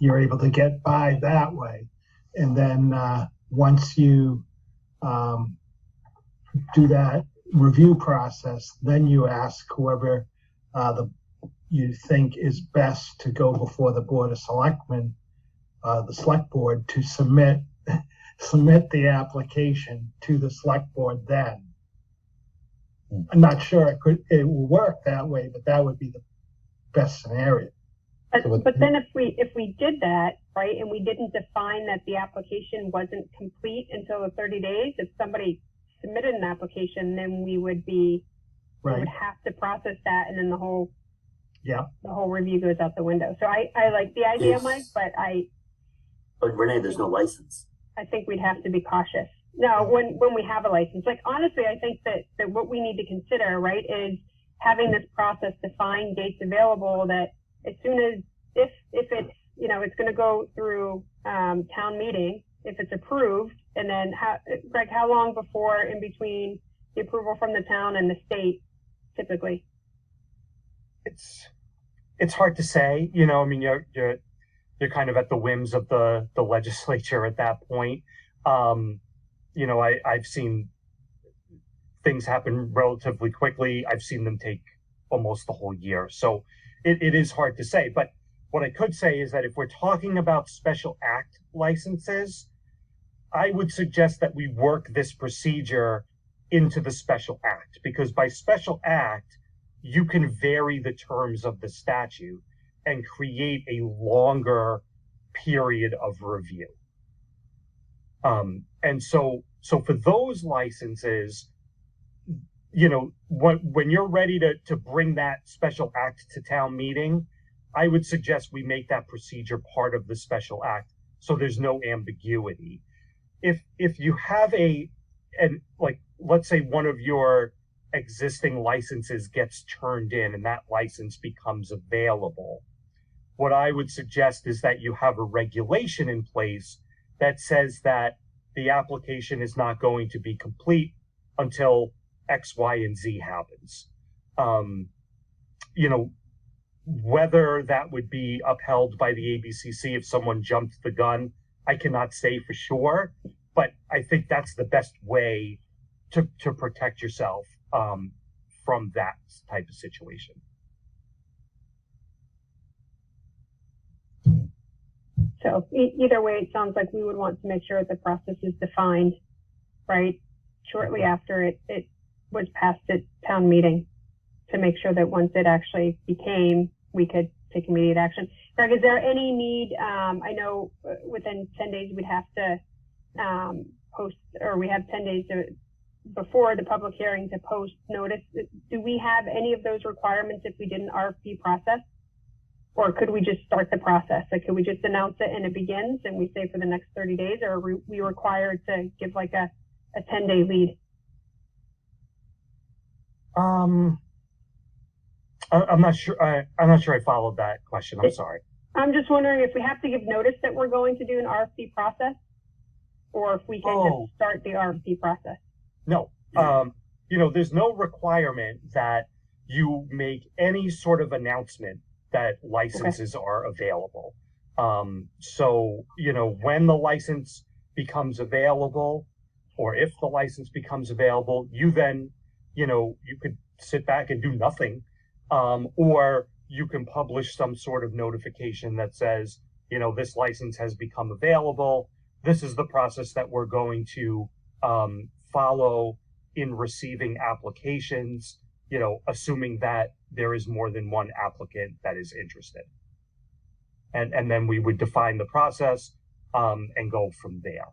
you're able to get by that way. And then once you do that review process, then you ask whoever you think is best to go before the Board of Selectmen, the Select Board, to submit the application to the Select Board then. I'm not sure it will work that way, but that would be the best scenario. But then if we did that, right, and we didn't define that the application wasn't complete until the 30 days, if somebody submitted an application, then we would have to process that, and then the whole review goes out the window. So I like the idea, Mike, but Renee, there's no license. I think we'd have to be cautious. No, when we have a license, like, honestly, I think that what we need to consider, right, is having this process to find dates available that as soon as, if it's, it's going to go through town meeting, if it's approved, and then Greg, how long before in between the approval from the town and the state typically? It's hard to say, I mean, you're kind of at the whims of the legislature at that point. I've seen things happen relatively quickly. I've seen them take almost the whole year. So it is hard to say. But what I could say is that if we're talking about special act licenses, I would suggest that we work this procedure into the special act, because by special act, you can vary the terms of the statute and create a longer period of review. And so for those licenses, when you're ready to bring that special act to town meeting, I would suggest we make that procedure part of the special act, so there's no ambiguity. If you have let's say one of your existing licenses gets turned in and that license becomes available, what I would suggest is that you have a regulation in place that says that the application is not going to be complete until X, Y, and Z happens. Whether that would be upheld by the ABCC if someone jumped the gun, I cannot say for sure, but I think that's the best way to protect yourself from that type of situation. So either way, it sounds like we would want to make sure that the process is defined, right, shortly after it was passed at town meeting, to make sure that once it actually became, we could take immediate action. Greg, is there any need, I know within 10 days we'd have to post, or we have 10 days before the public hearing to post notice. Do we have any of those requirements if we did an RFP process? Or could we just start the process? Like, could we just announce it and it begins and we say for the next 30 days, or are we required to give like a 10-day lead? I'm not sure. I'm not sure I followed that question. I'm sorry. I'm just wondering if we have to give notice that we're going to do an RFP process, or if we can just start the RFP process. No, there's no requirement that you make any sort of announcement that licenses are available. So, when the license becomes available, or if the license becomes available, you then, you could sit back and do nothing. Or you can publish some sort of notification that says, this license has become available. this is the process that we're going to follow in receiving applications, assuming that there is more than one applicant that is interested. And then we would define the process and go from there.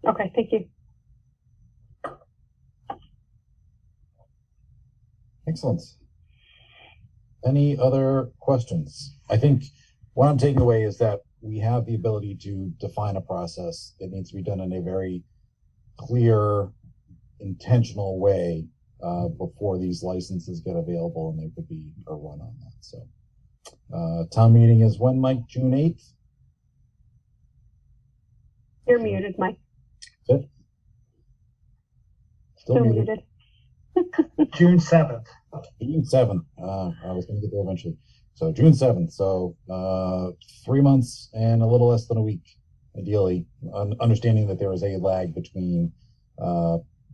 Okay, thank you. Excellent. Any other questions? I think what I'm taking away is that we have the ability to define a process. It needs to be done in a very clear, intentional way before these licenses get available, and there could be a run on that. So town meeting is when, Mike? June 8th? You're muted, Mike. 5th? Still muted. June 7th. June 7th. I was going to get there eventually. So June 7th. So 3 months and a little less than a week, ideally, understanding that there is a lag between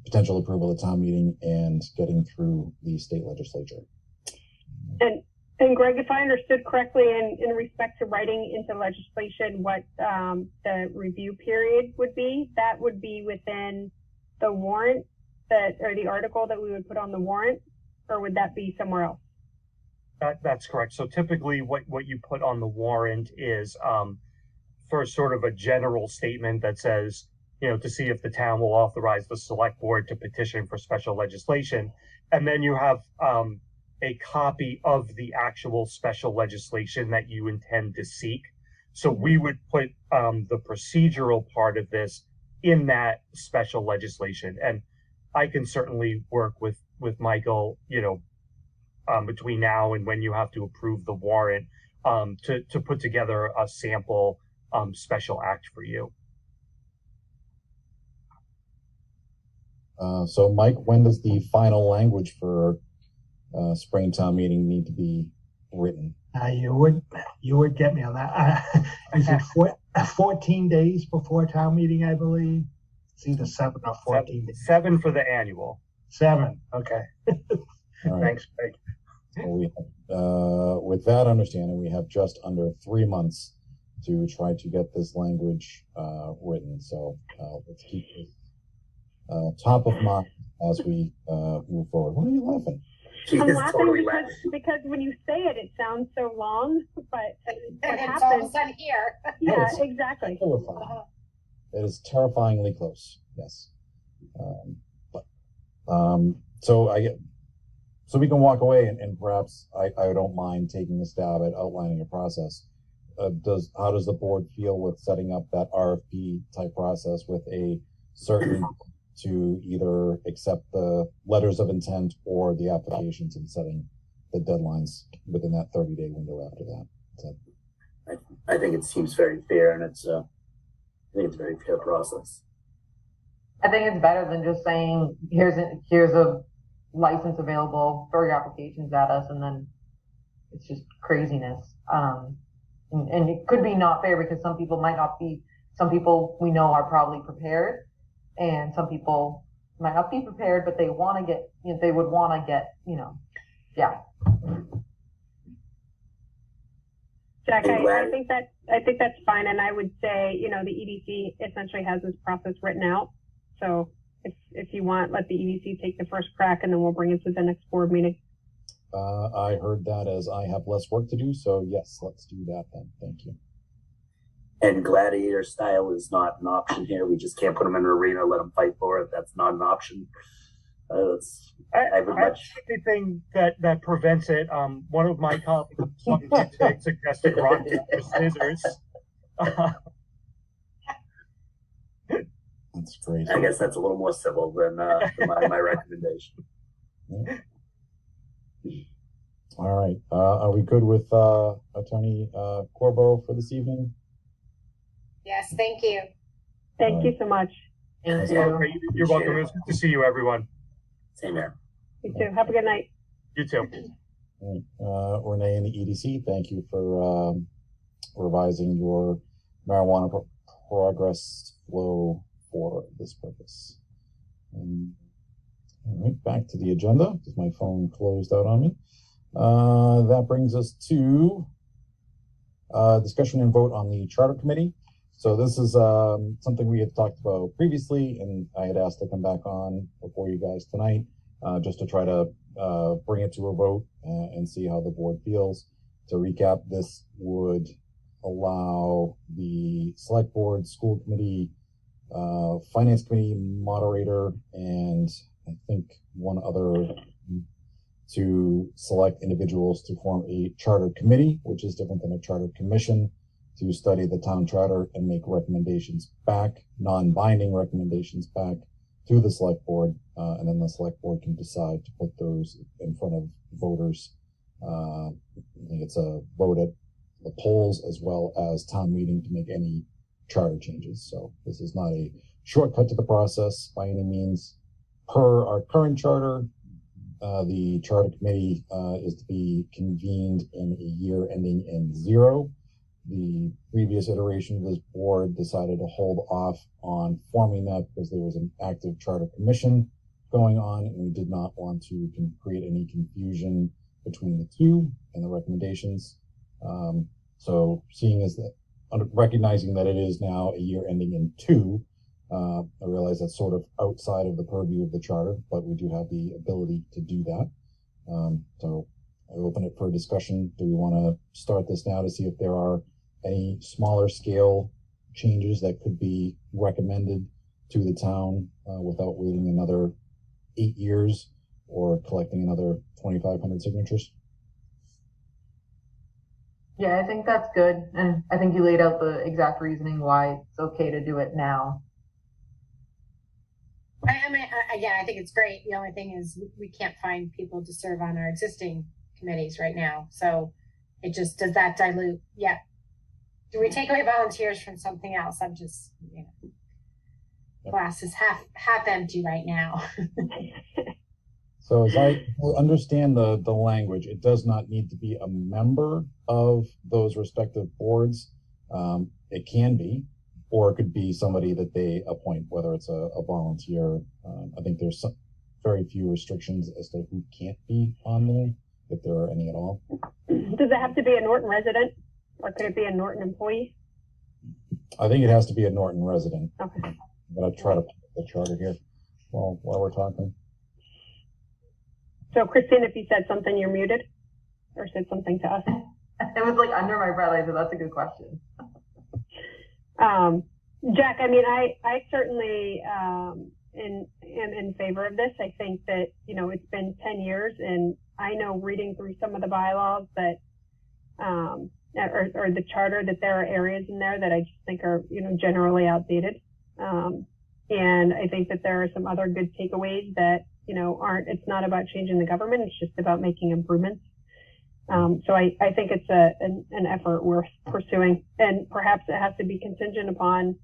potential approval at town meeting and getting through the state legislature. And Greg, if I understood correctly, in respect to writing into legislation what the review period would be, that would be within the warrant or the article that we would put on the warrant, or would that be somewhere else? That's correct. So typically what you put on the warrant is for sort of a general statement that says, to see if the town will authorize the select board to petition for special legislation. And then you have a copy of the actual special legislation that you intend to seek. So we would put the procedural part of this in that special legislation. And I can certainly work with Michael, between now and when you have to approve the warrant to put together a sample special act for you. So Mike, when does the final language for spring town meeting need to be written? You would get me on that. Is it 14 days before town meeting, I believe? It's either 7 or 14 days. 7 for the annual. 7, okay. Right. Thanks, Greg. So we have, with that understanding, we have just under 3 months to try to get this language written. So let's keep this top of mind as we move forward. Why are you laughing? I'm laughing because when you say it, it sounds so long, but what happens? All of a sudden here. Yeah, exactly. It is terrifyingly close. Yes. So we can walk away and perhaps I don't mind taking a stab at outlining a process. How does the board feel with setting up that RFP type process with a certain to either accept the letters of intent or the applications and setting the deadlines within that 30-day window after that? I think it seems very fair, and I think it's a very fair process. I think it's better than just saying, here's a license available, throw your applications at us, and then it's just craziness. And it could be not fair because some people we know are probably prepared, and some people might not be prepared, but they want to get, they would want to get, yeah. Jack, I think that's fine, and I would say, the EDC essentially has this process written out. So if you want, let the EDC take the first crack, and then we'll bring it to the next board meeting. I heard that as I have less work to do, so yes, let's do that then. Thank you. And gladiator style is not an option here. We just can't put them in an arena, let them fight for it. That's not an option. Anything that prevents it. One of my colleagues suggested rock, paper, scissors. That's great. I guess that's a little more civil than my recommendation. Yeah. All right. Are we good with Attorney Corbo for this evening? Yes, thank you. Thank you so much. Thank you. You're welcome. It was good to see you, everyone. Same here. You too. Have a good night. You too. Renee and the EDC, thank you for revising your marijuana progress flow for this purpose. All right, back to the agenda because my phone closed out on me. That brings us to discussion and vote on the charter committee. So this is something we had talked about previously, and I had asked to come back on before you guys tonight, just to try to bring it to a vote and see how the board feels. To recap, this would allow the select board, school committee, finance committee moderator, and I think one other, to select individuals to form a charter committee, which is different than a charter commission, to study the town charter and make recommendations back, non-binding recommendations back to the select board, and then the select board can decide to put those in front of voters. I think it's a vote at the polls as well as town meeting to make any charter changes. So this is not a shortcut to the process by any means. Per our current charter, the charter committee is to be convened in a year ending in 0. The previous iteration of this board decided to hold off on forming that because there was an active charter commission going on, and we did not want to create any confusion between the two and the recommendations. So seeing as that, recognizing that it is now a year ending in 2, I realize that's sort of outside of the purview of the charter, but we do have the ability to do that. So I open it for discussion. Do we want to start this now to see if there are any smaller scale changes that could be recommended to the town without waiting another 8 years or collecting another 2,500 signatures? Yeah, I think that's good. And I think you laid out the exact reasoning why it's okay to do it now. I mean, again, I think it's great. The only thing is we can't find people to serve on our existing committees right now. So it just, does that dilute? Yeah. Do we take away volunteers from something else? I'm just, glass is half empty right now. So as I understand the language, it does not need to be a member of those respective boards. It can be, or it could be somebody that they appoint, whether it's a volunteer. I think there's very few restrictions as to who can't be on there, if there are any at all. Does it have to be a Norton resident, or could it be a Norton employee? I think it has to be a Norton resident. Okay. I'm gonna try to put the charter here while we're talking. So Christine, if you said something, you're muted, or said something to us. It was like under my breath. I said, that's a good question. Jack, I mean, I certainly am in favor of this. I think that, it's been 10 years, and I know reading through some of the bylaws that, or the charter, that there are areas in there that I just think are, generally outdated. And I think that there are some other good takeaways that, it's not about changing the government. It's just about making improvements. So I think it's an effort worth pursuing, and perhaps it has to be contingent upon,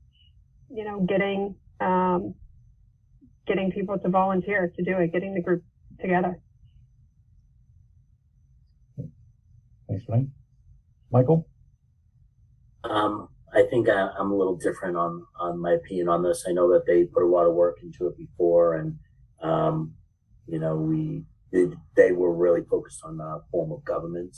getting people to volunteer to do it, getting the group together. Thanks, Frank. Michael? I think I'm a little different on my opinion on this. I know that they put a lot of work into it before, and they were really focused on the form of government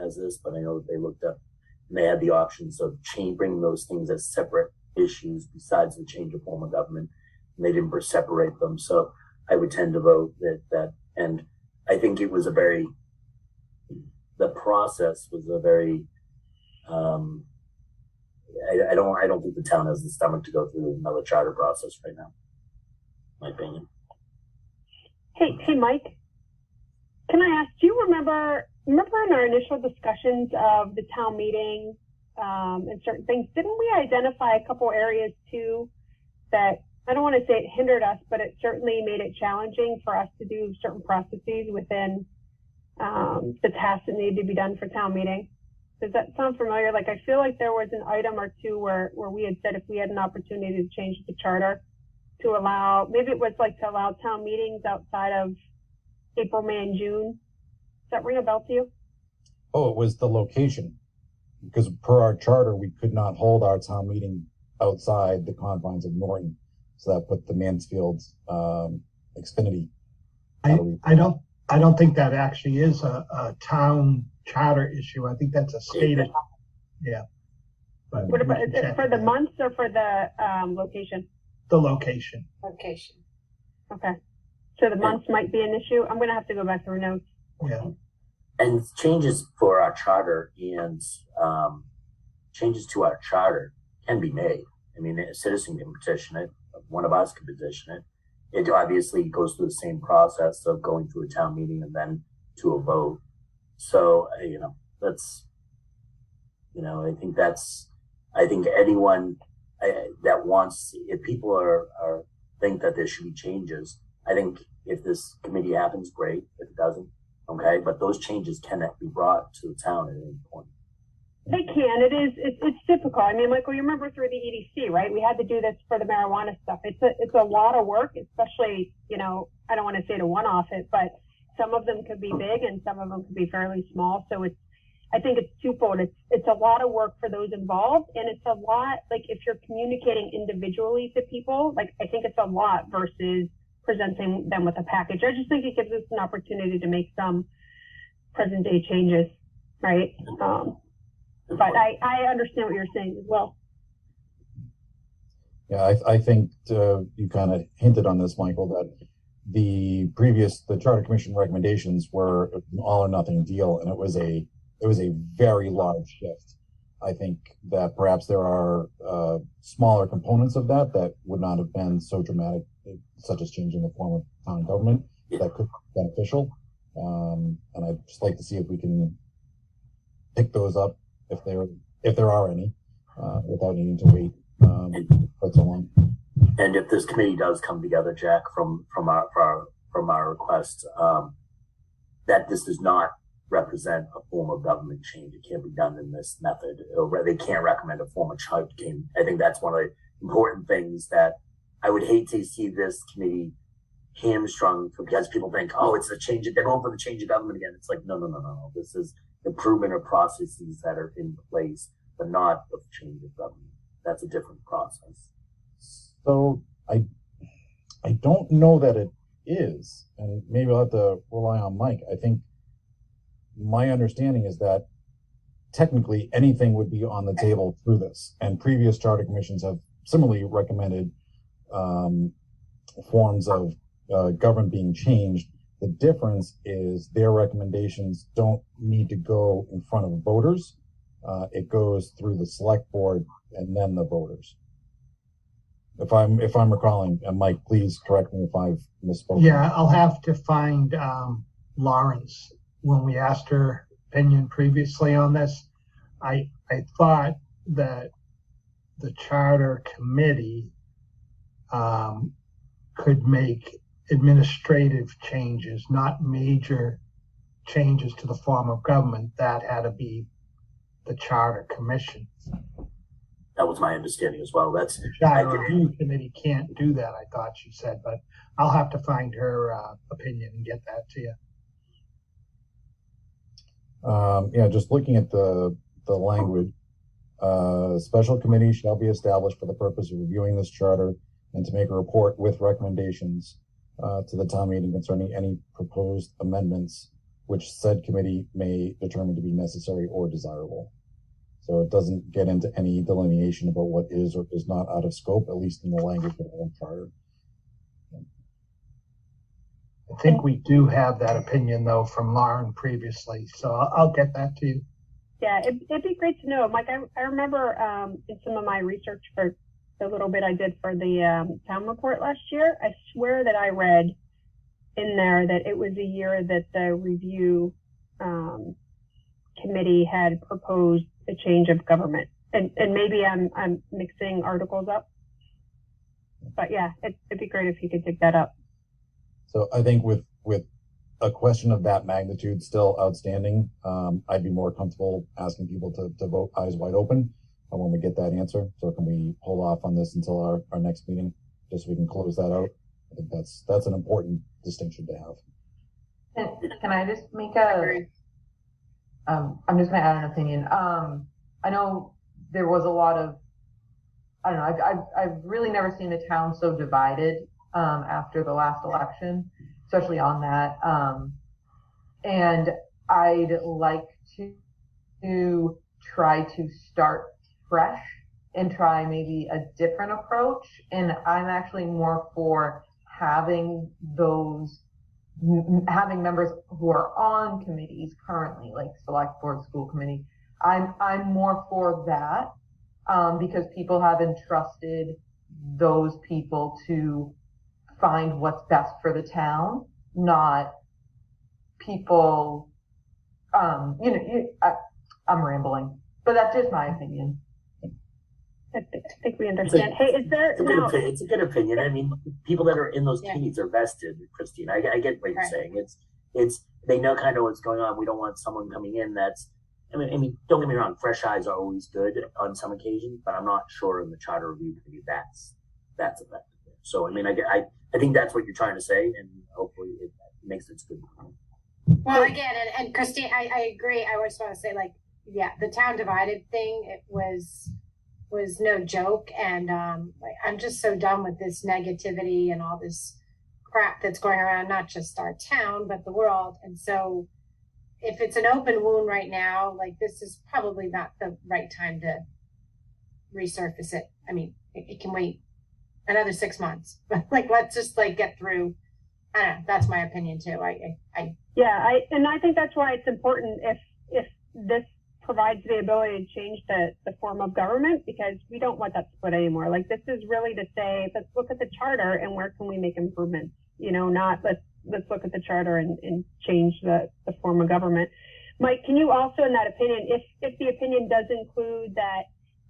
as this, but I know that they looked up and they had the options of bringing those things as separate issues besides the change of form of government, and they didn't separate them. So I would tend to vote that, and I think it was the process was a very, I don't think the town has the stomach to go through another charter process right now, in my opinion. Hey, Mike, can I ask, do you remember in our initial discussions of the town meeting and certain things, didn't we identify a couple areas too that, I don't want to say it hindered us, but it certainly made it challenging for us to do certain processes within the tasks that needed to be done for town meeting? Does that sound familiar? Like, I feel like there was an item or two where we had said if we had an opportunity to change the charter to allow, maybe it was like to allow town meetings outside of April, May, and June. Does that ring a bell to you? Oh, it was the location. Because per our charter, we could not hold our town meeting outside the confines of Norton. So that put the Mansfield Xfinity. I don't think that actually is a town charter issue. I think that's a state issue. Yeah. But What about, we can is it check for the that. months or for the location? The location. Location. Okay. So the months might be an issue. I'm gonna have to go back through notes. Yeah. And changes for our charter and changes to our charter can be made. I mean, a citizen can petition it. One of us can petition it. It obviously goes through the same process of going through a town meeting and then to a vote. So, that's, I think anyone that wants, if people think that there should be changes, I think if this committee happens, great. If it doesn't, okay. But those changes cannot be brought to the town at any point. They can. It's difficult. I mean, Michael, you remember through the EDC, right? We had to do this for the marijuana stuff. It's a lot of work, especially, I don't want to say to one-off it, but some of them could be big and some of them could be fairly small. So I think it's twofold. It's a lot of work for those involved, and it's a lot, like, if you're communicating individually to people, like, I think it's a lot versus presenting them with a package. I just think it gives us an opportunity to make some present day changes, right? But I understand what you're saying as well. Yeah, I think you kind of hinted on this, Michael, that the Charter Commission recommendations were an all or nothing deal, and it was a very large shift. I think that perhaps there are smaller components of that would not have been so dramatic, such as changing the form of town government, that could be beneficial. And I'd just like to see if we can pick those up, if there are any, without needing to wait quite so long. And if this committee does come together, Jack, from our request, that this does not represent a form of government change. It can't be done in this method. They can't recommend a form of change. I think that's one of the important things that I would hate to see this committee hamstrung because people think, oh, it's a change. They're going for the change of government again. It's like, no. This is improvement of processes that are in place, but not the change of government. That's a different process. So I don't know that it is, and maybe I'll have to rely on Mike. I think my understanding is that technically anything would be on the table through this, and previous charter commissions have similarly recommended forms of government being changed. The difference is their recommendations don't need to go in front of voters. It goes through the select board and then the voters. If I'm recalling, and Mike, please correct me if I've misspoken. Yeah, I'll have to find Lawrence. When we asked her opinion previously on this, I thought that the charter committee could make administrative changes, not major changes to the form of government. That had to be the charter commission. That was my understanding as well. That's the charter review committee can't do that, I thought she said, but I'll have to find her opinion and get that to you. Yeah, just looking at the language, special committee shall be established for the purpose of reviewing this charter and to make a report with recommendations to the town meeting concerning any proposed amendments which said committee may determine to be necessary or desirable. So it doesn't get into any delineation about what is or is not out of scope, at least in the language of the charter. I think we do have that opinion, though, from Lauren previously, so I'll get that to you. Yeah, it'd be great to know. Mike, I remember in some of my research for the little bit I did for the town report last year, I swear that I read in there that it was a year that the review committee had proposed a change of government. And maybe I'm mixing articles up. But yeah, it'd be great if you could dig that up. So I think with a question of that magnitude still outstanding, I'd be more comfortable asking people to vote eyes wide open when we get that answer. So can we hold off on this until our next meeting, just so we can close that out? I think that's an important distinction to have. Can I just make I'm just going to add an opinion. I know there was a lot of, I don't know, I've really never seen a town so divided after the last election, especially on that. And I'd like to try to start fresh and try maybe a different approach. And I'm actually more for having members who are on committees currently, like select board, school committee. I'm more for that because people have entrusted those people to find what's best for the town, not people. I'm rambling, but that's just my opinion. I think we understand. Hey, is there? It's a good opinion. I mean, people that are in those committees are vested, Christine. I get what you're saying. It's they know kind of what's going on. We don't want someone coming in that's. I mean, don't get me wrong. Fresh eyes are always good on some occasions, but I'm not sure in the charter review committee that's effective. So I mean, I think that's what you're trying to say, and hopefully it makes it good. Well, again, and Christine, I agree. I just want to say, like, yeah, the town divided thing, it was no joke. And I'm just so done with this negativity and all this crap that's going around, not just our town, but the world. And so if it's an open wound right now, like, this is probably not the right time to resurface it. I mean, it can wait another 6 months, but like, let's just like get through. I don't know. That's my opinion too. I think that's why it's important if this provides the ability to change the form of government, because we don't want that split anymore. Like, this is really to say, let's look at the charter and where can we make improvements, not let's look at the charter and change the form of government. Mike, can you also, in that opinion, if the opinion does include that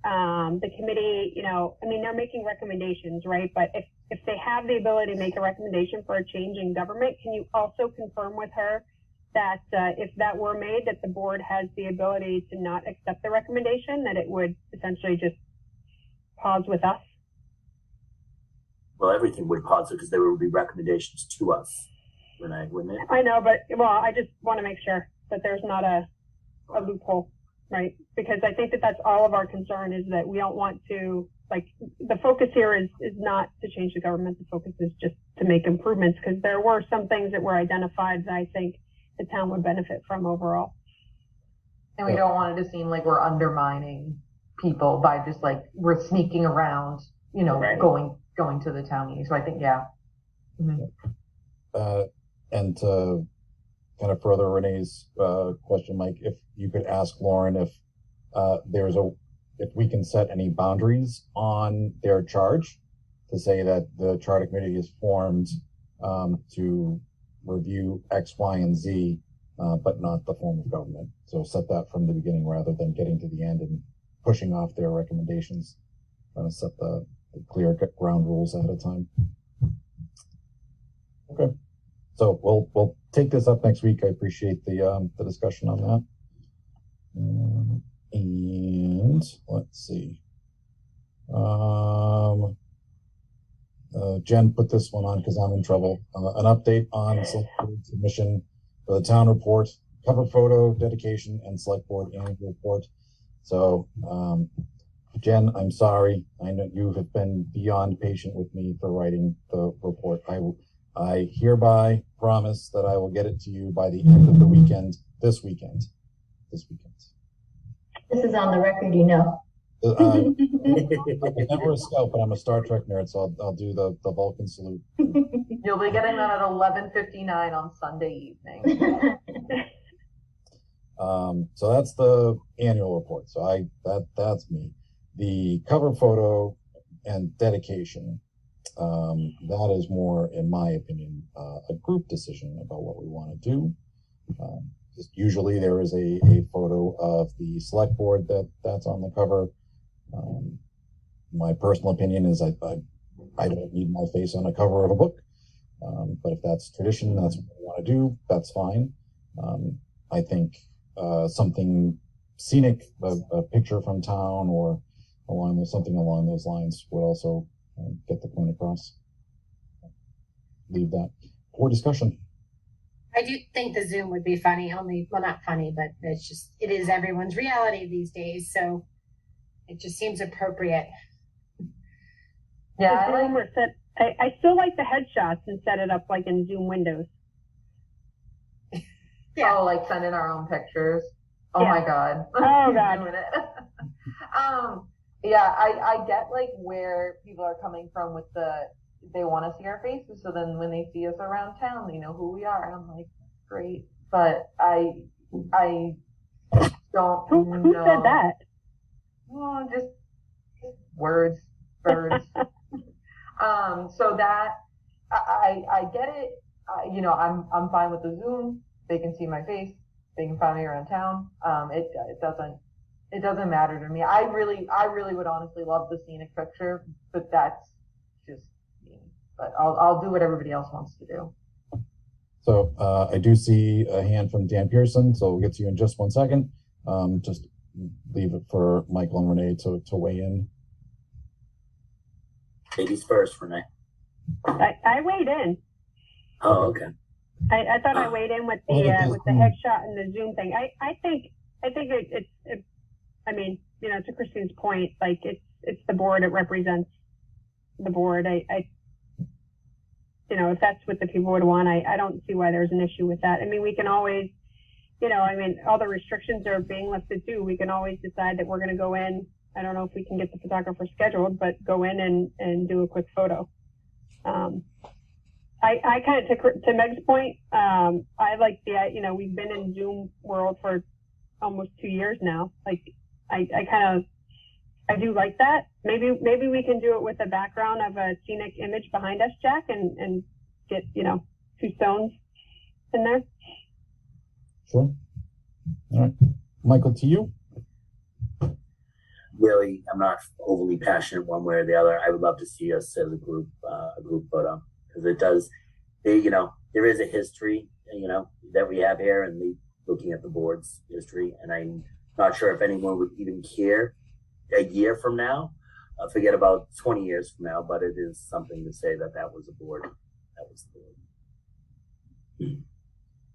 the committee, they're making recommendations, right? But if they have the ability to make a recommendation for a change in government, can you also confirm with her that if that were made, that the board has the ability to not accept the recommendation, that it would essentially just pause with us? Well, everything would pause because there would be recommendations to us, wouldn't it? I know, but I just want to make sure that there's not a loophole, right? Because I think that's all of our concern, is that we don't want to, like, the focus here is not to change the government. The focus is just to make improvements, because there were some things that were identified that I think the town would benefit from overall. And we don't want it to seem like we're undermining people by just like we're sneaking around, right, going to the town meeting. So I think, yeah. Mm-hmm. And to kind of further Renee's question, Mike, if you could ask Lauren if if we can set any boundaries on their charge, to say that the charter committee is formed to review X, Y, and Z, but not the form of government. So set that from the beginning rather than getting to the end and pushing off their recommendations. Trying to set the clear ground rules ahead of time. Okay, so we'll take this up next week. I appreciate the discussion on that. And let's see. Jen put this one on because I'm in trouble. An update on select board submission for the town report, cover photo, dedication, and select board annual report. So, Jen, I'm sorry. I know you have been beyond patient with me for writing the report. I hereby promise that I will get it to you by the end of the weekend. This weekend. This is on the record, I'm never a scout, but I'm a Star Trek nerd, so I'll do the Vulcan salute. You'll be getting that at 11:59 on Sunday evening. So that's the annual report. So that's me. The cover photo and dedication, that is more, in my opinion, a group decision about what we want to do. Usually there is a photo of the select board that's on the cover. My personal opinion is I don't need my face on a cover of a book, but if that's tradition, that's what I want to do, that's fine. I think something scenic, a picture from town or something along those lines would also get the point across. Leave that for discussion. I do think the Zoom would be funny, not funny, but it is everyone's reality these days. So it just seems appropriate. Yeah, I still like the headshots and set it up like in Zoom windows. Yeah. Oh, like send in our own pictures. Oh, yeah. My God. Oh God. Doing it. Yeah, I get like where people are coming from with they want to see our faces, so then when they see us around town, they know who we are. And I'm like, great, but I don't Who know. said that? Oh, just words, birds. So that I get it. I'm fine with the Zoom. They can see my face. They can find me around town. It doesn't matter to me. I really would honestly love the scenic picture, but that's just me. But I'll do what everybody else wants to do. So I do see a hand from Dan Pearson, so we'll get to you in just 1 second. Just leave it for Michael and Renee to weigh in. Ladies first, Renee. I weighed in. Oh, okay. I thought I weighed in with the headshot and the Zoom thing. I think it's I mean, to Christine's point, like it's the board. It represents the board. If that's what the people would want, I don't see why there's an issue with that. I mean, we can always, all the restrictions are being lifted too. We can always decide that we're going to go in. I don't know if we can get the photographer scheduled, but go in and do a quick photo. I kind of, to Meg's point, I like we've been in Zoom world for almost 2 years now. Like, I do like that. Maybe we can do it with a background of a scenic image behind us, Jack, and get, 2 stones in there. Sure. All right. Michael, to you. Really, I'm not overly passionate one way or the other. I would love to see us as a group photo, because it does, there is a history, that we have here, and looking at the board's history, and I'm not sure if anyone would even care a year from now. Forget about 20 years from now, but it is something to say that was a board. That was the board.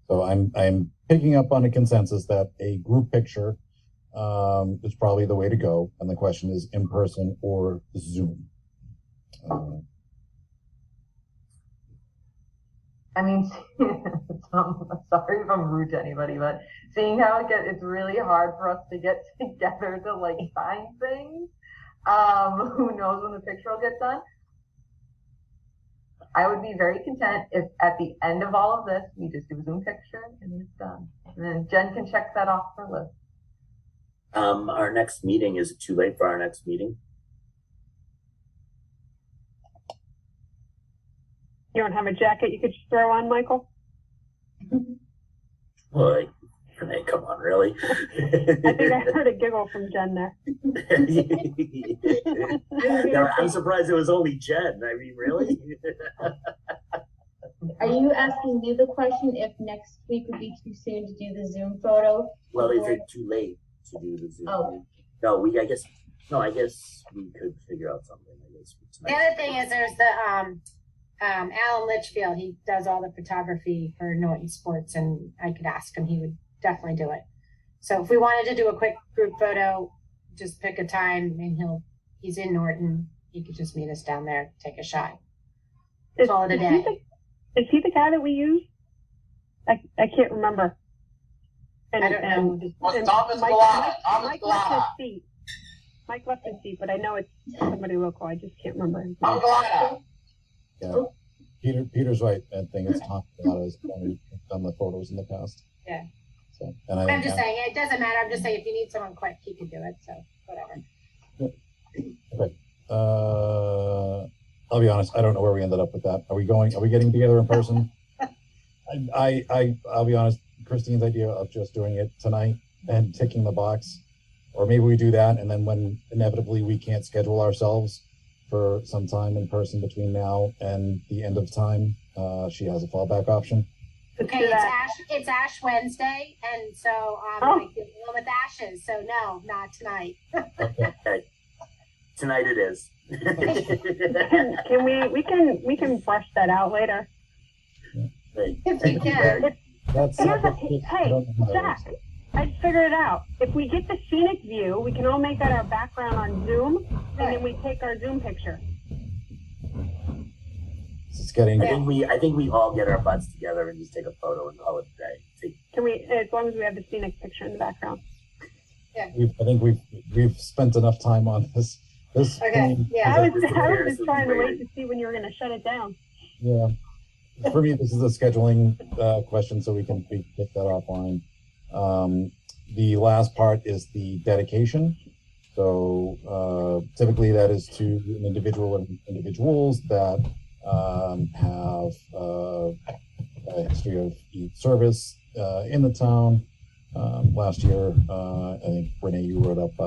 So I'm picking up on a consensus that a group picture is probably the way to go, and the question is in person or Zoom. I mean, sorry if I'm rude to anybody, but seeing how it's really hard for us to get together to like sign things. Who knows when the picture will get done? I would be very content if at the end of all of this, we just do a Zoom picture and then it's done. And then Jen can check that off her list. Our next meeting, is it too late for our next meeting? You don't have a jacket you could just throw on, Michael? Boy, Renee, come on, really? I think I heard a giggle from Jen there. No, I'm surprised it was only Jen. I mean, really? Are you asking me the question if next week would be too soon to do the Zoom photo? Well, is it too late to do the Zoom? Oh. No, I guess we could figure out something. The other thing is there's the Alan Litchfield. He does all the photography for Norton Sports, and I could ask him. He would definitely do it. So if we wanted to do a quick group photo, just pick a time, and he's in Norton. He could just meet us down there, take a shot. Call it a day. Is he the guy that we use? I can't remember. And, I don't know. Mike left his seat. Mike left his seat, but I know it's somebody local. I just can't remember his name. Yeah, Peter's right. I think it's Tom has done the photos in the past. Yeah. So, I'm just saying it doesn't matter. I'm just saying if you need someone quick, he can do it. So whatever. Okay. I'll be honest. I don't know where we ended up with that. Are we getting together in person? I'll be honest. Christine's idea of just doing it tonight and ticking the box, or maybe we do that, and then when inevitably we can't schedule ourselves for some time in person between now and the end of time, she has a fallback option. Okay, it's Ash Wednesday, and so I did one with ashes. So no, not tonight. Okay. Tonight it is. Can we can brush that out later? If we can. Hey, Jack, I figured it out. If we get the scenic view, we can all make that our background on Zoom, and then we take our Zoom picture. It's getting. I think we all get our butts together and just take a photo and call it a day. Can we, as long as we have the scenic picture in the background? I think we've spent enough time on this. Okay. Yeah. I was just trying to wait to see when you were going to shut it down. Yeah. For me, this is a scheduling question, so we can pick that offline. The last part is the dedication. So typically that is to an individual or individuals that have a history of service in the town. Last year, I think, Renee, you wrote up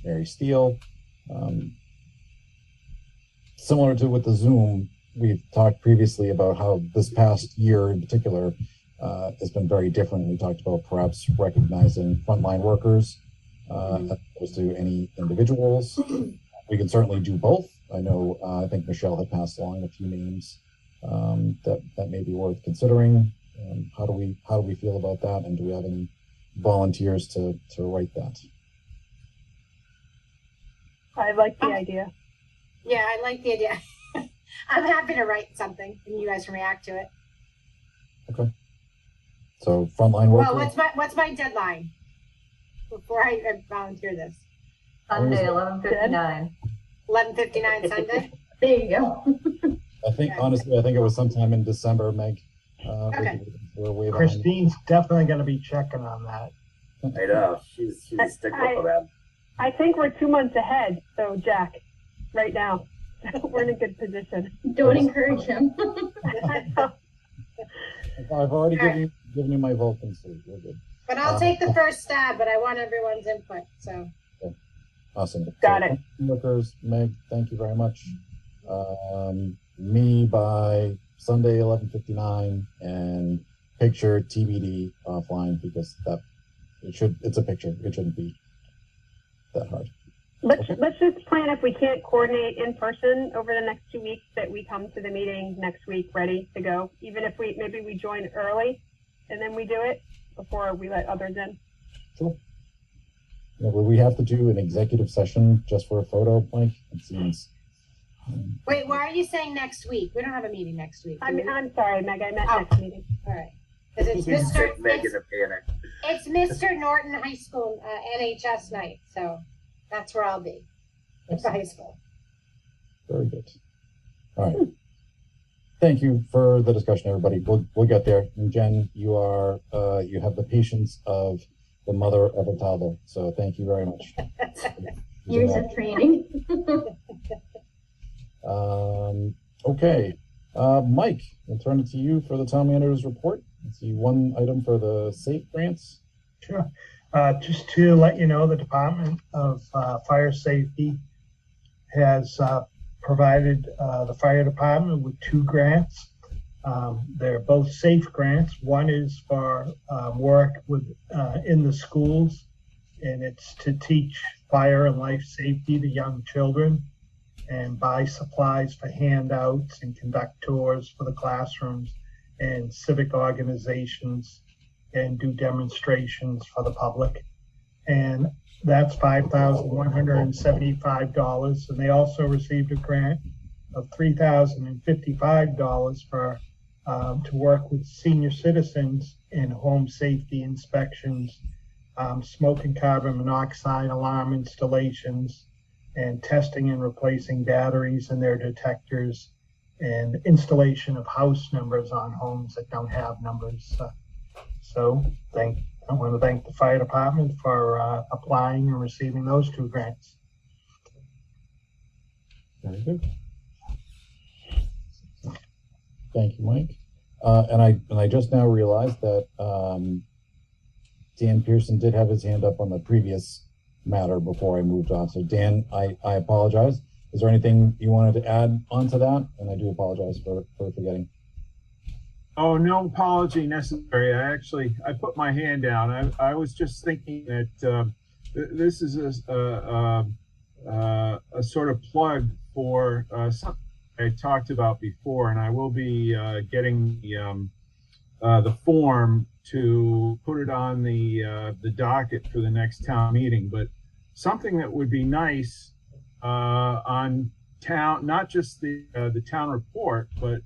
Mary Steele. Similar to with the Zoom, we've talked previously about how this past year in particular has been very different. We talked about perhaps recognizing frontline workers as opposed to any individuals. We can certainly do both. I know, I think Michelle had passed along a few names that may be worth considering. How do we feel about that? And do we have any volunteers to write that? I like the idea. Yeah, I like the idea. I'm happy to write something and you guys can react to it. Okay. So frontline worker. Well, what's my deadline before I volunteer this? Sunday, 11:59. 11:59 Sunday. There you go. I think honestly, I think it was sometime in December, Meg. Okay. We're way behind. Christine's definitely going to be checking on that. I know she's a stickler for that. I think we're 2 months ahead, so Jack, right now. We're in a good position. Don't encourage him. I've already given you my vote, and so we're good. But I'll take the first stab, but I want everyone's input, so. Okay. Awesome. Got it. Workers, Meg, thank you very much. Me by Sunday, 11:59, and picture TBD offline because it's a picture. It shouldn't be that hard. Let's just plan if we can't coordinate in person over the next 2 weeks that we come to the meeting next week ready to go. Even if maybe we join early and then we do it before we let others in. Sure. Yeah, will we have to do an executive session just for a photo, Mike? It seems. Wait, why are you saying next week? We don't have a meeting next week. I'm sorry, Meg. I meant next meeting. All right. Because it's Mr. Norton High School NHS night, so that's where I'll be. It's a high school. Very good. All right. Thank you for the discussion, everybody. We'll get there. And Jen, you have the patience of the mother of a toddler. So thank you very much. Years of training. Okay. Mike, we'll turn it to you for the town manager's report. Let's see, one item for the SAFE grants. Sure. Just to let you know, the Department of Fire Safety has provided the fire department with 2 grants. They're both SAFE grants. One is for work in the schools, and it's to teach fire and life safety to young children and buy supplies for handouts and conduct tours for the classrooms and civic organizations and do demonstrations for the public. And that's $5,175. And they also received a grant of $3,055 for to work with senior citizens in home safety inspections, smoke and carbon monoxide alarm installations, and testing and replacing batteries and their detectors, and installation of house numbers on homes that don't have numbers. So I want to thank the fire department for applying and receiving those 2 grants. Very good. Thank you, Mike. And I just now realized that Dan Pearson did have his hand up on the previous matter before I moved on. So Dan, I apologize. Is there anything you wanted to add onto that? And I do apologize for forgetting. Oh, no apology necessary. I put my hand down. I was just thinking that this is a sort of plug for something I talked about before, and I will be getting the form to put it on the docket for the next town meeting. But something that would be nice on town, not just the town report, but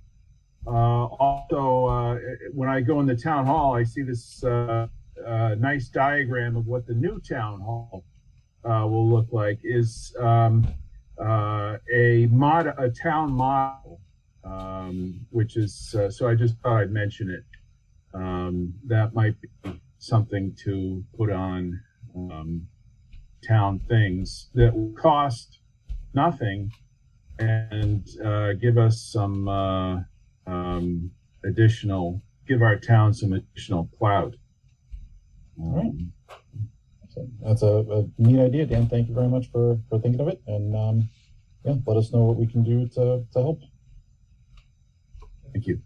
also when I go in the town hall, I see this a nice diagram of what the new town hall will look like is a town model, which is so I just thought I'd mention it. That might be something to put on town things that will cost nothing and give us some give our town some additional clout. All right. So that's a neat idea, Dan. Thank you very much for thinking of it. And yeah, let us know what we can do to help. Thank you.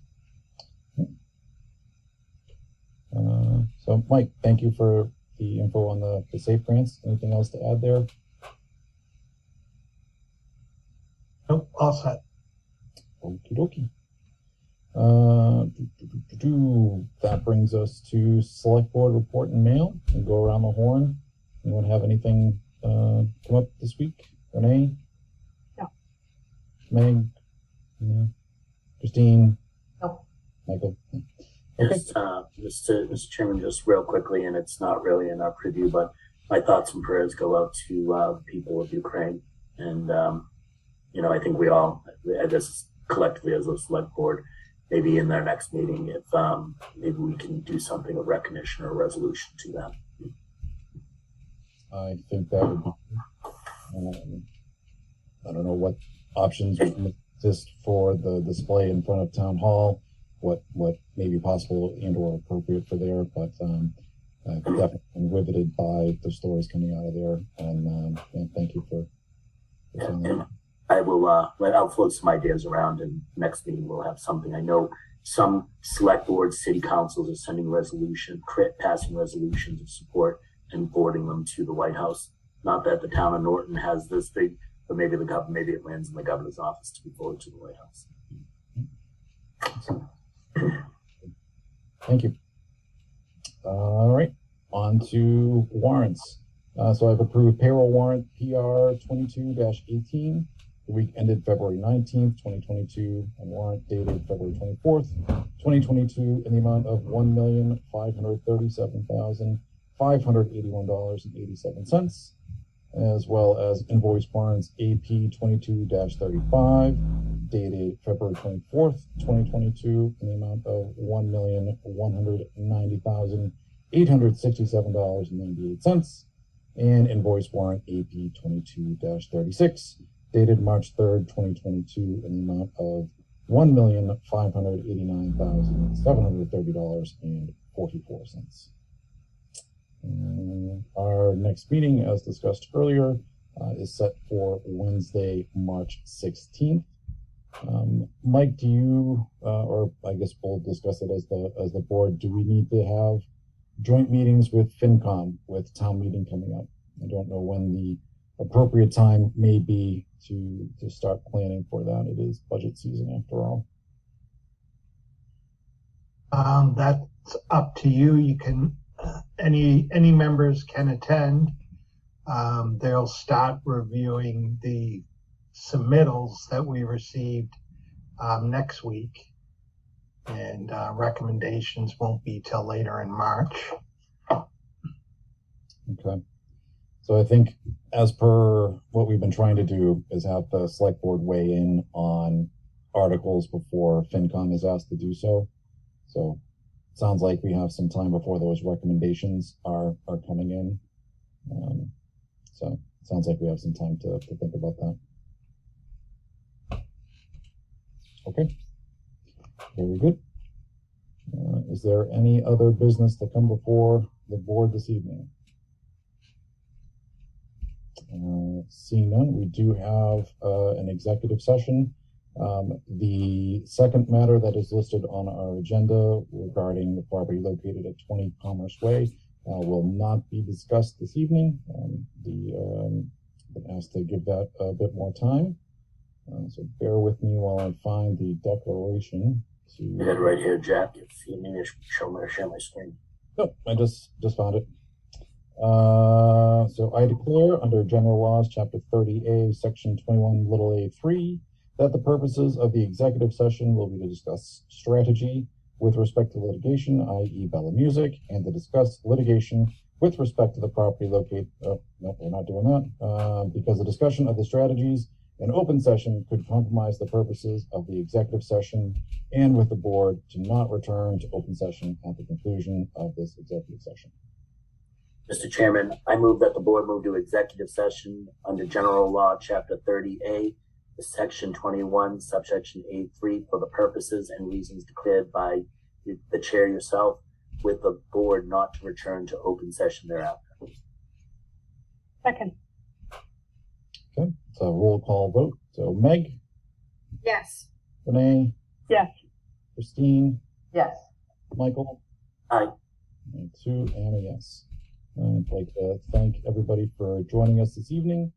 So Mike, thank you for the info on the SAFE grants. Anything else to add there? Nope, all set. Okie dokie. That brings us to select board report and mail and go around the horn. Anyone have anything come up this week? Renee? No. Meg? No. Christine? No. Michael? Okay. Just, Mr. Chairman, just real quickly, and it's not really in our preview, but my thoughts and prayers go out to the people of Ukraine. And, I think we all, I guess collectively as a select board, maybe in their next meeting, if maybe we can do something of recognition or resolution to that. I think that would be, I don't know what options exist for the display in front of Town Hall, what may be possible and or appropriate for there, but definitely riveted by the stories coming out of there, and thank you for saying that. I will I'll float some ideas around, and next meeting we'll have something. I know some select boards, city councils are sending passing resolutions of support and forwarding them to the White House. Not that the town of Norton has this thing, but maybe maybe it lands in the governor's office to be forwarded to the White House. Thank you. All right, on to warrants. So I've approved payroll warrant PR 22-18. The week ended February 19th, 2022, and warrant dated February 24th, 2022, in the amount of $1,537,581.87, as well as invoice warrants AP 22-35, dated February 24th, 2022, in the amount of $1,190,867.98, and invoice warrant AP 22-36, dated March 3rd, 2022, in the amount of $1,589,730.44. Our next meeting, as discussed earlier, is set for Wednesday, March 16th. Mike, do you, or I guess we'll discuss it as the board, do we need to have joint meetings with FinCom with town meeting coming up? I don't know when the appropriate time may be to start planning for that. It is budget season after all. That's up to you. You can any members can attend. They'll start reviewing the submittals that we received next week, and recommendations won't be till later in March. Okay. So I think, as per what we've been trying to do, is have the select board weigh in on articles before FinCom is asked to do so. So it sounds like we have some time before those recommendations are coming in. So it sounds like we have some time to think about that. Okay, very good. Is there any other business to come before the board this evening? Seeing none, we do have an executive session. The second matter that is listed on our agenda regarding the property located at 20 Commerce Way will not be discussed this evening. Been asked to give that a bit more time. So bear with me while I find the declaration. You had it right here, Jack. If you need to share my screen. Nope, I just found it. So I declare under General Laws, Chapter 30A, Section 21, a3, that the purposes of the executive session will be to discuss strategy with respect to litigation, i.e. Bella Music, and to discuss litigation with respect to the property located, oh, no, we're not doing that, because the discussion of the strategies in open session could compromise the purposes of the executive session, and with the board to not return to open session at the conclusion of this executive session. Mr. Chairman, I move that the board move to executive session under General Law, Chapter 30A, Section 21, subsection A3, for the purposes and reasons declared by the chair yourself, with the board not to return to open session thereafter. Second. Okay, so roll call vote. So Meg, Yes. Renee, Yes. Christine, Yes. Michael, Aye. and Sue, and a yes. I'd like to thank everybody for joining us this evening.